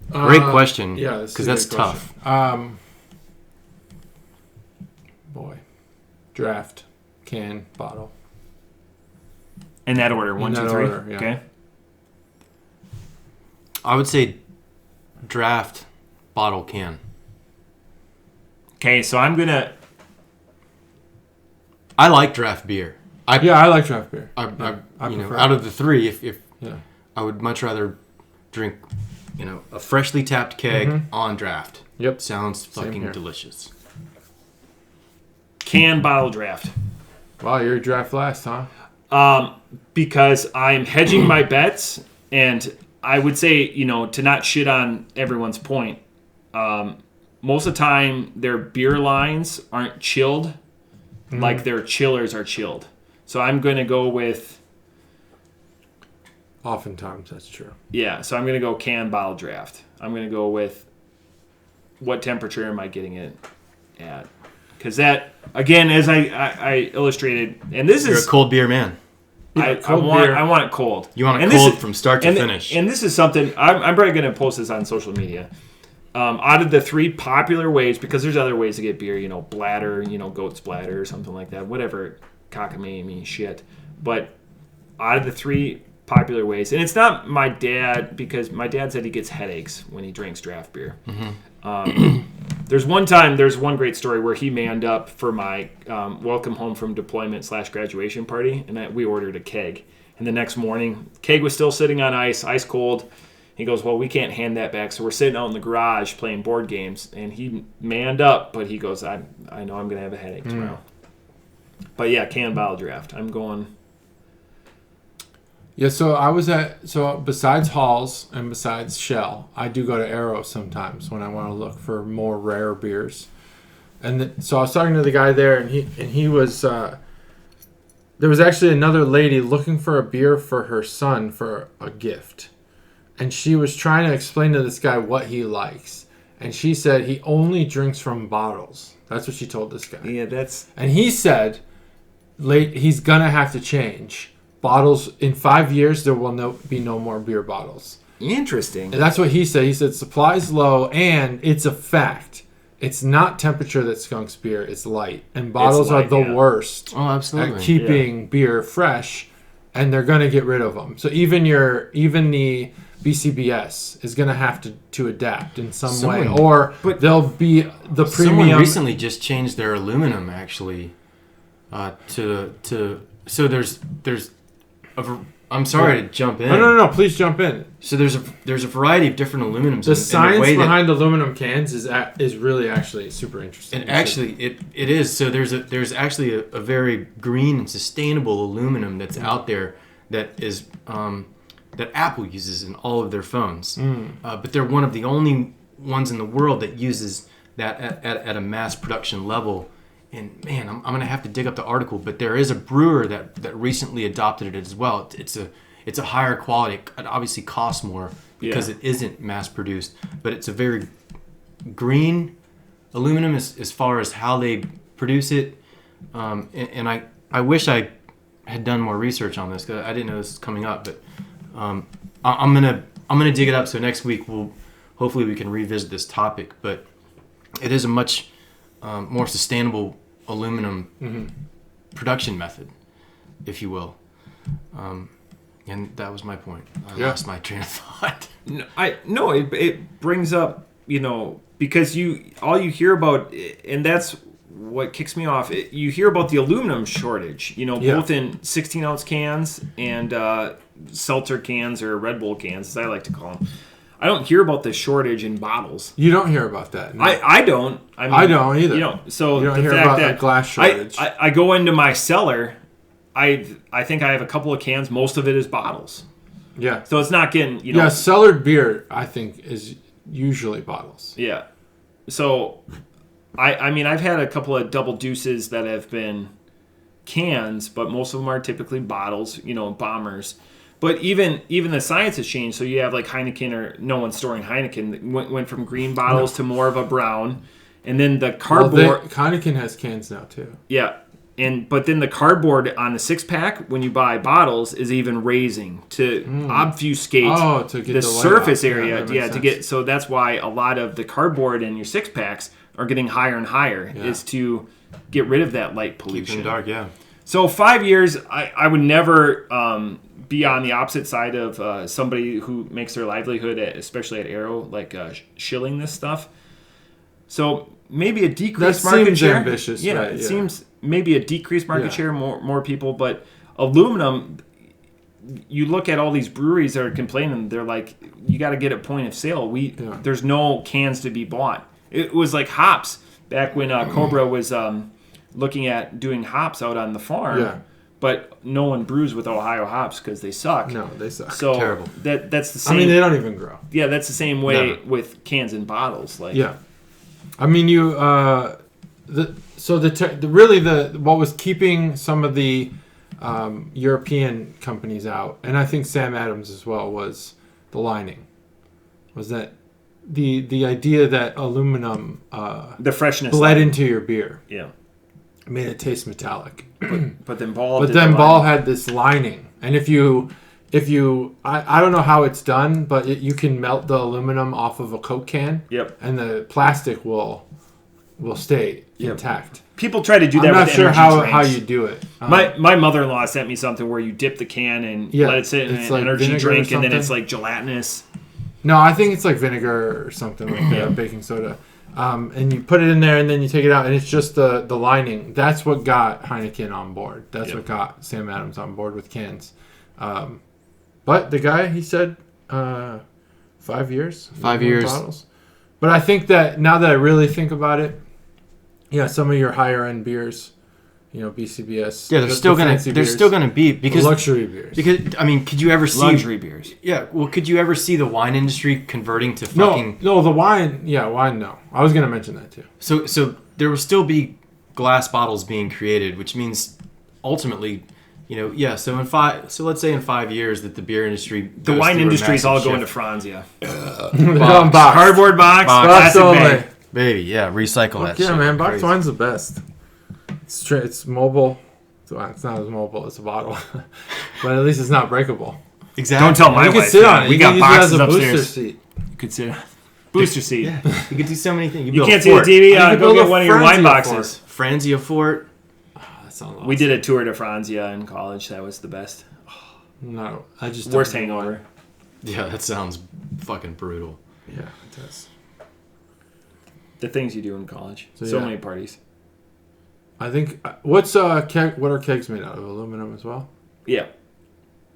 Great question. Yeah, because that's tough. Boy, draft, can, bottle. In that order, 1, 2, 3. Order, yeah. Okay. I would say draft, bottle, can. Okay, so I'm gonna. I like draft beer. I like draft beer. I prefer out of the three, if yeah. I would much rather drink, a freshly tapped keg on draft. Yep. Sounds Same fucking here. delicious. Can, bottle, draft. Wow, you're draft last, huh? Because I'm hedging my bets, and I would say, to not shit on everyone's point, most of the time their beer lines aren't chilled like their chillers are chilled. So I'm going to go with... Oftentimes, that's true. Yeah, so I'm going to go can, bottle, draft. I'm going to go with what temperature am I getting it at? Because that, again, as I illustrated, and this You're is... a cold beer man. I want it cold. You want it cold from start to finish. And this is something, I'm probably going to post this on social media. Out of the 3 popular ways, because there's other ways to get beer, bladder, goat's bladder or something like that, whatever cockamamie shit. But out of the 3 popular ways, and it's not my dad, because my dad said he gets headaches when he drinks draft beer. There's one great story where he manned up for my welcome home from deployment / graduation party, and we ordered a keg. And the next morning, keg was still sitting on ice cold. He goes, "Well, we can't hand that back." So we're sitting out in the garage playing board games, and he manned up, but he goes, I know I'm going to have a headache tomorrow. But yeah, can, bottle, draft. I'm going... Yeah, so besides Halls and besides Shell, I do go to Arrow sometimes when I want to look for more rare beers. And so I was talking to the guy there, and he was there was actually another lady looking for a beer for her son for a gift. And she was trying to explain to this guy what he likes. And she said he only drinks from bottles. That's what she told this guy. Yeah, that's... And he said he's going to have to change. Bottles, in 5 years, there will be no more beer bottles. Interesting. And that's what he said. He said supply's low, and it's a fact. It's not temperature that skunks beer, it's light. And bottles are the worst absolutely. at keeping beer fresh, and they're going to get rid of them. So even the BCBS is going to have to adapt in some way, or they'll be the premium. Someone recently just changed their aluminum actually so there's I'm sorry to jump in. No, please jump in. So there's a variety of different aluminums. The science behind aluminum cans is really actually super interesting. And actually, it is. So there's actually a very green and sustainable aluminum that's out there that is that Apple uses in all of their phones. But they're one of the only ones in the world that uses that at a mass production level. And man, I'm gonna have to dig up the article, but there is a brewer that recently adopted it as well. It's a higher quality. It obviously costs more because it isn't mass produced, but it's a very green aluminum as far as how they produce it. And I wish I had done more research on this because I didn't know this was coming up. But I'm gonna dig it up. So next week hopefully we can revisit this topic. But it is a much more sustainable aluminum production method, if you will. And that was my point. I lost my train of thought. It brings up, because all you hear about, and that's what kicks me off. You hear about the aluminum shortage, both in 16-ounce cans and seltzer cans or Red Bull cans, as I like to call them. I don't hear about the shortage in bottles. You don't hear about that. No. I don't. I mean, I don't either. You know, so you don't the hear fact about that a glass shortage. I go into my cellar. I think I have a couple of cans. Most of it is bottles. Yeah. So it's not getting, you know. Yeah, cellared beer, I think, is usually bottles. Yeah. So, I mean, I've had a couple of double deuces that have been cans, but most of them are typically bottles, you know, bombers. But even the science has changed. So you have like Heineken, or no one's storing Heineken. Went from green bottles to more of a brown. And then the cardboard. Well, Heineken has cans now, too. Yeah. But then the cardboard on the 6-pack when you buy bottles is even raising to obfuscate to get the surface off. area. Yeah, to get, so that's why a lot of the cardboard in your 6-packs are getting higher and higher, is to get rid of that light pollution. Keep them dark, yeah. So 5 years, I would never be on the opposite side of somebody who makes their livelihood, especially at Arrow, like shilling this stuff. So maybe a decreased market seems share. Ambitious, yeah, right? It seems maybe a decreased market share, more people. But aluminum, you look at all these breweries that are complaining. They're like, you got to get a point of sale. There's no cans to be bought. It was like hops back when Cobra was looking at doing hops out on the farm. Yeah. But no one brews with Ohio hops because they suck. No, they suck. So Terrible. That's the same. I mean, they don't even grow. Yeah, that's the same way Never. with cans and bottles. Like, Yeah. I mean, what was keeping some of the European companies out, and I think Sam Adams as well, was the lining. Was that the idea that aluminum the freshness bled into your beer, Yeah. made it taste metallic. But then Ball. But then Ball had this lining, and if you I don't know how it's done, but you can melt the aluminum off of a Coke can. Yep. And the plastic will stay intact. People try to do that. I'm not with sure energy how drinks. you do it. My mother-in-law sent me something where you dip the can and let it sit in it's an like energy vinegar drink, or and then it's something. like gelatinous. No, I think it's like vinegar or something like that, baking soda. And you put it in there, and then you take it out, and it's just the lining. That's what got Heineken on board. That's what got Sam Adams on board with cans. But the guy, he said 5 years. 5 years. Bottles. But I think that now that I really think about it, some of your higher end beers, BCBS. Yeah, they're still gonna be because luxury beers. Because I mean, could you ever see Luxury beers? Yeah, well, could you ever see the wine industry converting to fucking? No, the wine. Yeah, wine. No, I was gonna mention that too. So there will still be glass bottles being created, which means ultimately, So let's say in 5 years that the beer industry, The goes wine through a industry is all massive going to shift. Franzia. Box. Cardboard box, Box plastic only. bag. Baby, yeah, recycle that. Yeah, shit. man, box Crazy. wine's the best. It's mobile. It's not as mobile as a bottle, but at least it's not breakable. Exactly. Don't tell my You can wife. sit man. on it. We You got can use it boxes as a upstairs. booster seat. You could sit. Booster seat. Yeah, you could do so many things. You can't see the TV. You can Go build get a one of your wine Franzia boxes. Franzia Fort. That sounds awesome. We did a tour de Franzia in college. That was the best. No, I just Worst don't do hangover. wine. Yeah, that sounds fucking brutal. Yeah, it does. The things you do in college. So, So yeah. many parties. I think what are kegs made out of? Aluminum as well. Yeah.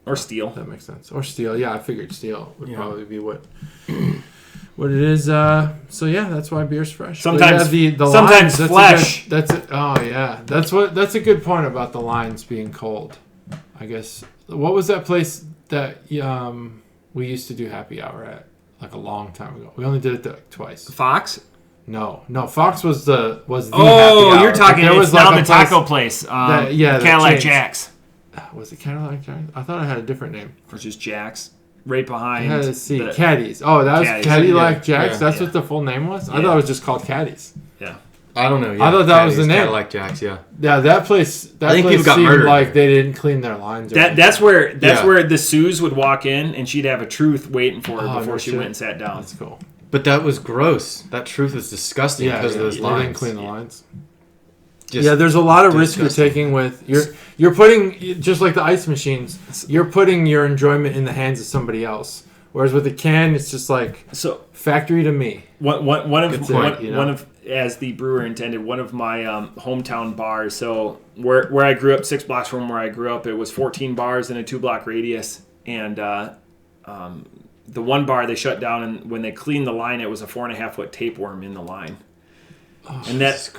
Or steel. That makes sense. Or steel. Yeah, I figured steel would Yeah. probably be what it is. So yeah, that's why beer's fresh. But Sometimes- yeah, the sometimes lines, flesh. That's it. Oh yeah, that's a good point about the lines being cold. I guess what was that place that we used to do happy hour at like a long time ago? We only did it twice. Fox? No, Fox was the happy Oh, hour. you're talking. There It's was now like the a place taco place. that Cadillac changed. Jack's. Was it Cadillac Jack? I thought it had a different name. Or just Jack's. Right behind. It had a C. the- Caddies. Oh, that was Caddies. Cadillac Yeah. Jacks? Yeah. That's Yeah. what the full name was? I Yeah. thought it was just called Caddies. Yeah. I don't know. Yeah, I thought that was the name. Cadillac Jacks, yeah. Yeah, that place. That I think place people got seemed murdered like there. they didn't clean their lines. Or That's where Yeah. where the Suze would walk in and she'd have a truth waiting for her Oh, before no she shit. went and sat down. That's cool. But that was gross. That truth was disgusting because of those they lines. didn't clean the lines. Just Yeah, there's a lot of risk you're disgusting. taking with you're putting, just like the ice machines, you're putting your enjoyment in the hands of somebody else. Whereas with a can, it's just like So factory to me. one Good of point, you know? one of as the brewer intended, one of my hometown bars. So where I grew up, 6 blocks from where I grew up, it was 14 bars in a 2-block radius, and the one bar they shut down, and when they cleaned the line, it was a 4.5 foot tapeworm in the line. Oh,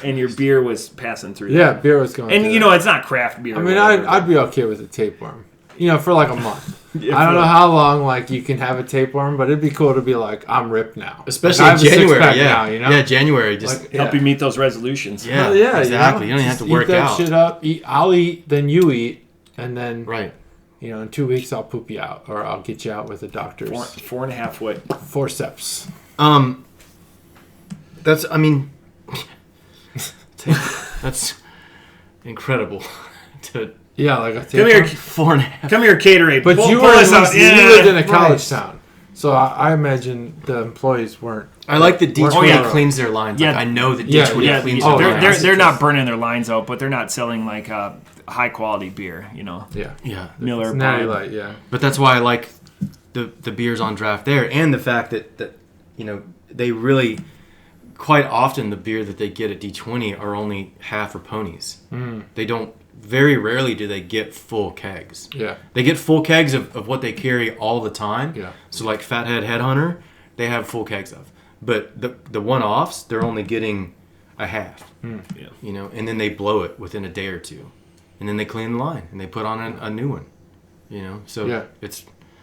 And your beer was passing through. Yeah, that. beer was going. And it's not craft beer. I mean, I'd be okay with a tapeworm. For like a month. Yeah, I don't know how long you can have a tapeworm, but it'd be cool to be like, I'm ripped now. Especially in January. Now, Yeah, January. Just help you meet those resolutions. Yeah, exactly. You don't even have to work eat that out. Shit up. I'll eat, then you eat, and then right. In 2 weeks I'll poop you out, or I'll get you out with a doctor's 4.5 foot forceps. That's. I mean, that's incredible. Yeah, like a come here, 4.5. Come here, Caterade. But you lived in a college town, so I imagine the employees weren't. I like that D20 cleans their lines. Yeah. Like, I know that D20 cleans their lines. They're not burning their lines out, but they're not selling like high quality beer. Yeah. Miller, Natty Light. Yeah. But that's why I like the beers on draft there, and the fact that they really quite often the beer that they get at D20 are only half or ponies. They don't. Very rarely do they get full kegs. Yeah. They get full kegs of what they carry all the time. Yeah. So like Fathead Headhunter, they have full kegs of. But the one-offs, they're only getting a half. Yeah. And then they blow it within a day or two. And then they clean the line and they put on a new one. So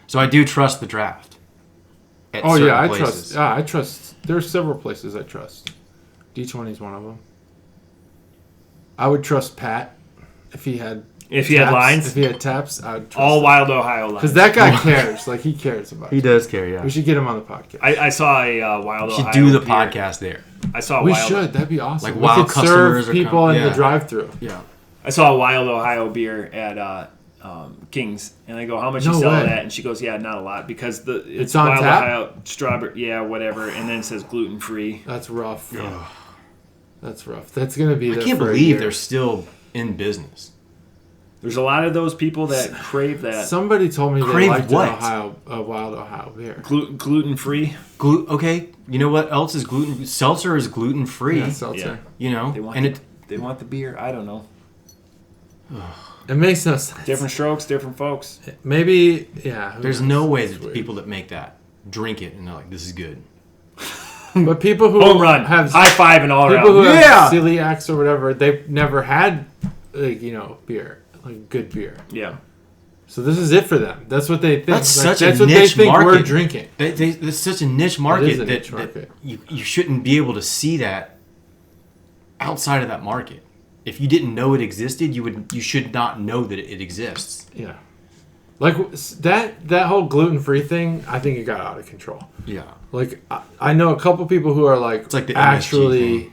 so I do trust the draft. At certain places. I trust. There's several places I trust. D20 is one of them. I would trust Pat. If he had lines, if he had taps, I would trust all him. Wild Ohio lines. Because that guy cares. He cares about it. He does care, yeah. We should get him on the podcast. I saw a Wild Ohio. We should do the beer. podcast there. I saw. We should. That'd be awesome. Like wild we could customers serve people in the drive-through. Yeah. I saw a Wild Ohio beer at King's, and I go, "How much you sell that?" And she goes, "Yeah, not a lot because it's on Wild tap? Ohio strawberry, yeah, whatever." And then it says gluten free. That's rough. Yeah. That's rough. That's gonna be. I can't believe they're still in business. There's a lot of those people that crave that. Somebody told me they Crave liked what? a Wild Ohio beer. Gluten free. Okay, you know what else is gluten? Seltzer is gluten free. Yeah, seltzer. They want the beer. I don't know. It makes no sense. Different strokes, different folks. Maybe, yeah. There's no way that the people that make that drink it and they're like, "This is good." But people who home run, have high five and all around. People who have celiacs or whatever, they've never had beer. Good beer. Yeah. So this is it for them. That's what they think. That's such a that's what niche they think market. We're drinking. It's such a niche market, It is a niche market. that you shouldn't be able to see that outside of that market. If you didn't know it existed, you should not know that it exists. Yeah. That whole gluten-free thing, I think it got out of control. Yeah. I know a couple people who are it's like the actually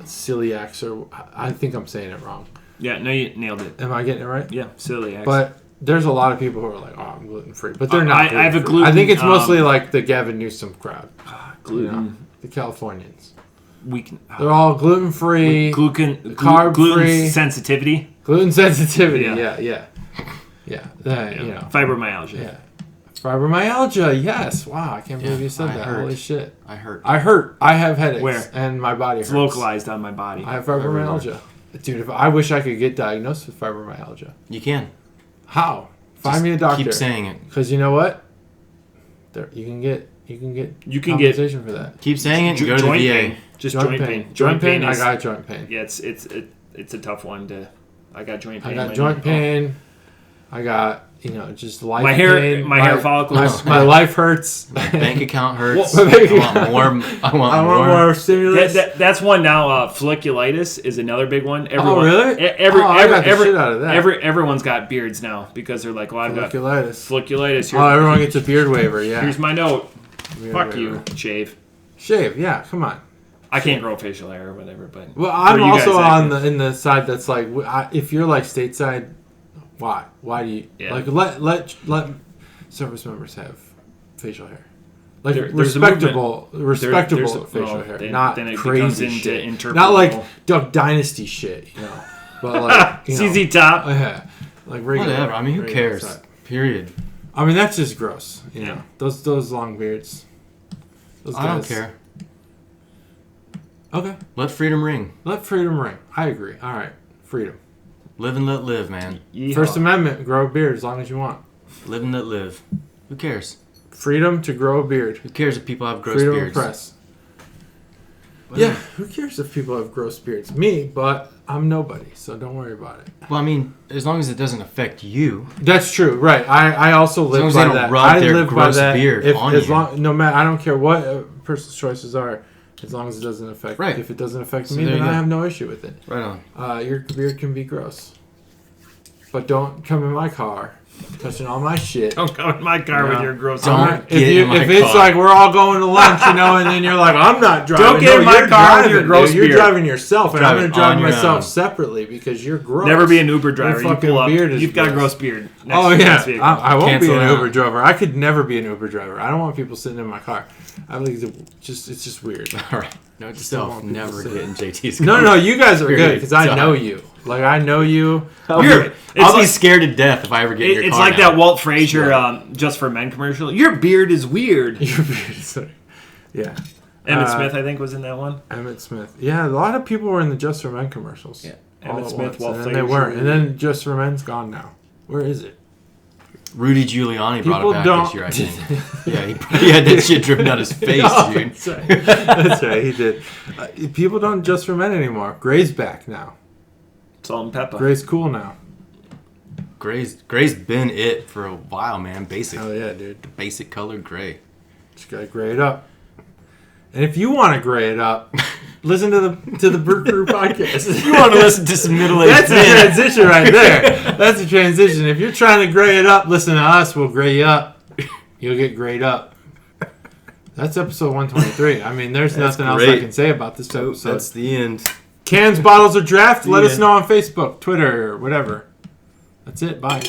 celiacs, or I think I'm saying it wrong. Yeah, no, you nailed it. Am I getting it right? Yeah, celiac. But there's a lot of people who are like, "Oh, I'm gluten free," but they're not. I have a gluten. I think it's mostly like the Gavin Newsom crowd. Gluten. The Californians. They're all gluten free. Carb free. Sensitivity. Gluten sensitivity. Yeah. Yeah. Fibromyalgia. Yeah. Fibromyalgia. Yes. Wow. I can't believe you said that. hurt. Holy shit. I hurt. I have headaches. Where? And my body hurts. It's localized on my body. I have fibromyalgia. Dude, I wish I could get diagnosed with fibromyalgia. You can. How? Find me a doctor. Keep saying it. Because you know what? You can get compensation for that. Keep saying it. Go to joint the VA. pain. Just joint pain. Joint pain. I got joint pain. Yeah, it's a tough one to. I got joint pain. I got joint pain. I got just life pain. My hair follicles. My life hurts. My bank account hurts. I want more stimulus. That's one now. Folliculitis is another big one. Everyone, really? I got the shit out of that. Everyone's got beards now because they're like, well, I've got folliculitis. Everyone gets a beard waiver. Yeah. Here's my note. Beard Fuck waiver. you. Shave. Yeah. Come on. I can't grow facial hair or whatever, but I'm also in the side that's like, if you're like stateside, why? Why do you let service members have facial hair? Respectable facial hair, not crazy shit. Not like Duck Dynasty shit, But like CZ Top. Yeah, like regular. Whatever. I mean, who cares? Side. Period. I mean, that's just gross. Yeah. Those long beards. Those guys. I don't care. Okay. Let freedom ring. Let freedom ring. I agree. All right. Freedom. Live and let live, man. Yeehaw. First Amendment. Grow a beard as long as you want. Live and let live. Who cares? Freedom to grow a beard. Who cares if people have gross Freedom beards? of press. Yeah, who cares if people have gross beards? Me, but I'm nobody, so don't worry about it. Well, I mean, as long as it doesn't affect you. That's true, right? I also live as by long as they that. don't rub I their live by gross that. beard on as you. long, no matter, I don't care what a person's choices are, as long as it doesn't affect. Right. If it doesn't affect So me, there then you I go. have no issue with it. Right on. Your beard can be gross, but don't come in my car, touching all my shit. Don't come in my car with your gross Don't beard. get in my If it's car. like we're all going to lunch, and then you're like, I'm not driving. Don't get in my you're car with driving, your gross dude. You're beard. driving yourself, and I'm Drive going to it on drive your myself own. separately because you're gross. Never be an Uber driver. Your You fucking pull up. beard is You've got a gross. gross beard. Next Oh to yeah, this vehicle. I won't Cancel be an it out. Uber driver. I could never be an Uber driver. I don't want people sitting in my car. I think it's just weird. All right. Note to don't self, want people never to get in JT's No, car. no, you guys are good Period. because I Done. know you. Like I know you. I'll be scared to death if I ever get in your It's car like now. that Walt Frazier Just for Men commercial. Your beard is weird. Your beard is like- yeah. Emmett Smith, I think, was in that one. Emmett Smith. Yeah, a lot of people were in the Just for Men commercials. Yeah. all Emmett at Smith, once, Walt and then they Frazier. weren't. And then Just for Men's gone now. Where is it? Rudy Giuliani brought People it back don't- this year, I think. Yeah, he had that shit dripping out his face, Oh, dude. that's right. That's right. He did. People don't Just for Men anymore. Gray's back now. Salt and pepper. Gray's cool now. Gray's been it for a while, man. Basic. Oh yeah, dude. Basic color gray. Just gotta gray it up. And if you want to gray it up, listen to the Brew podcast. You want to listen to some middle-aged That's a men. transition right there. That's a transition. If you're trying to gray it up, listen to us. We'll gray you up. You'll get grayed up. That's episode 123. I mean, there's nothing else I great. can say about this episode. That's the end. Cans, bottles, or draft? Let us Yeah. know on Facebook, Twitter, or whatever. That's it. Bye.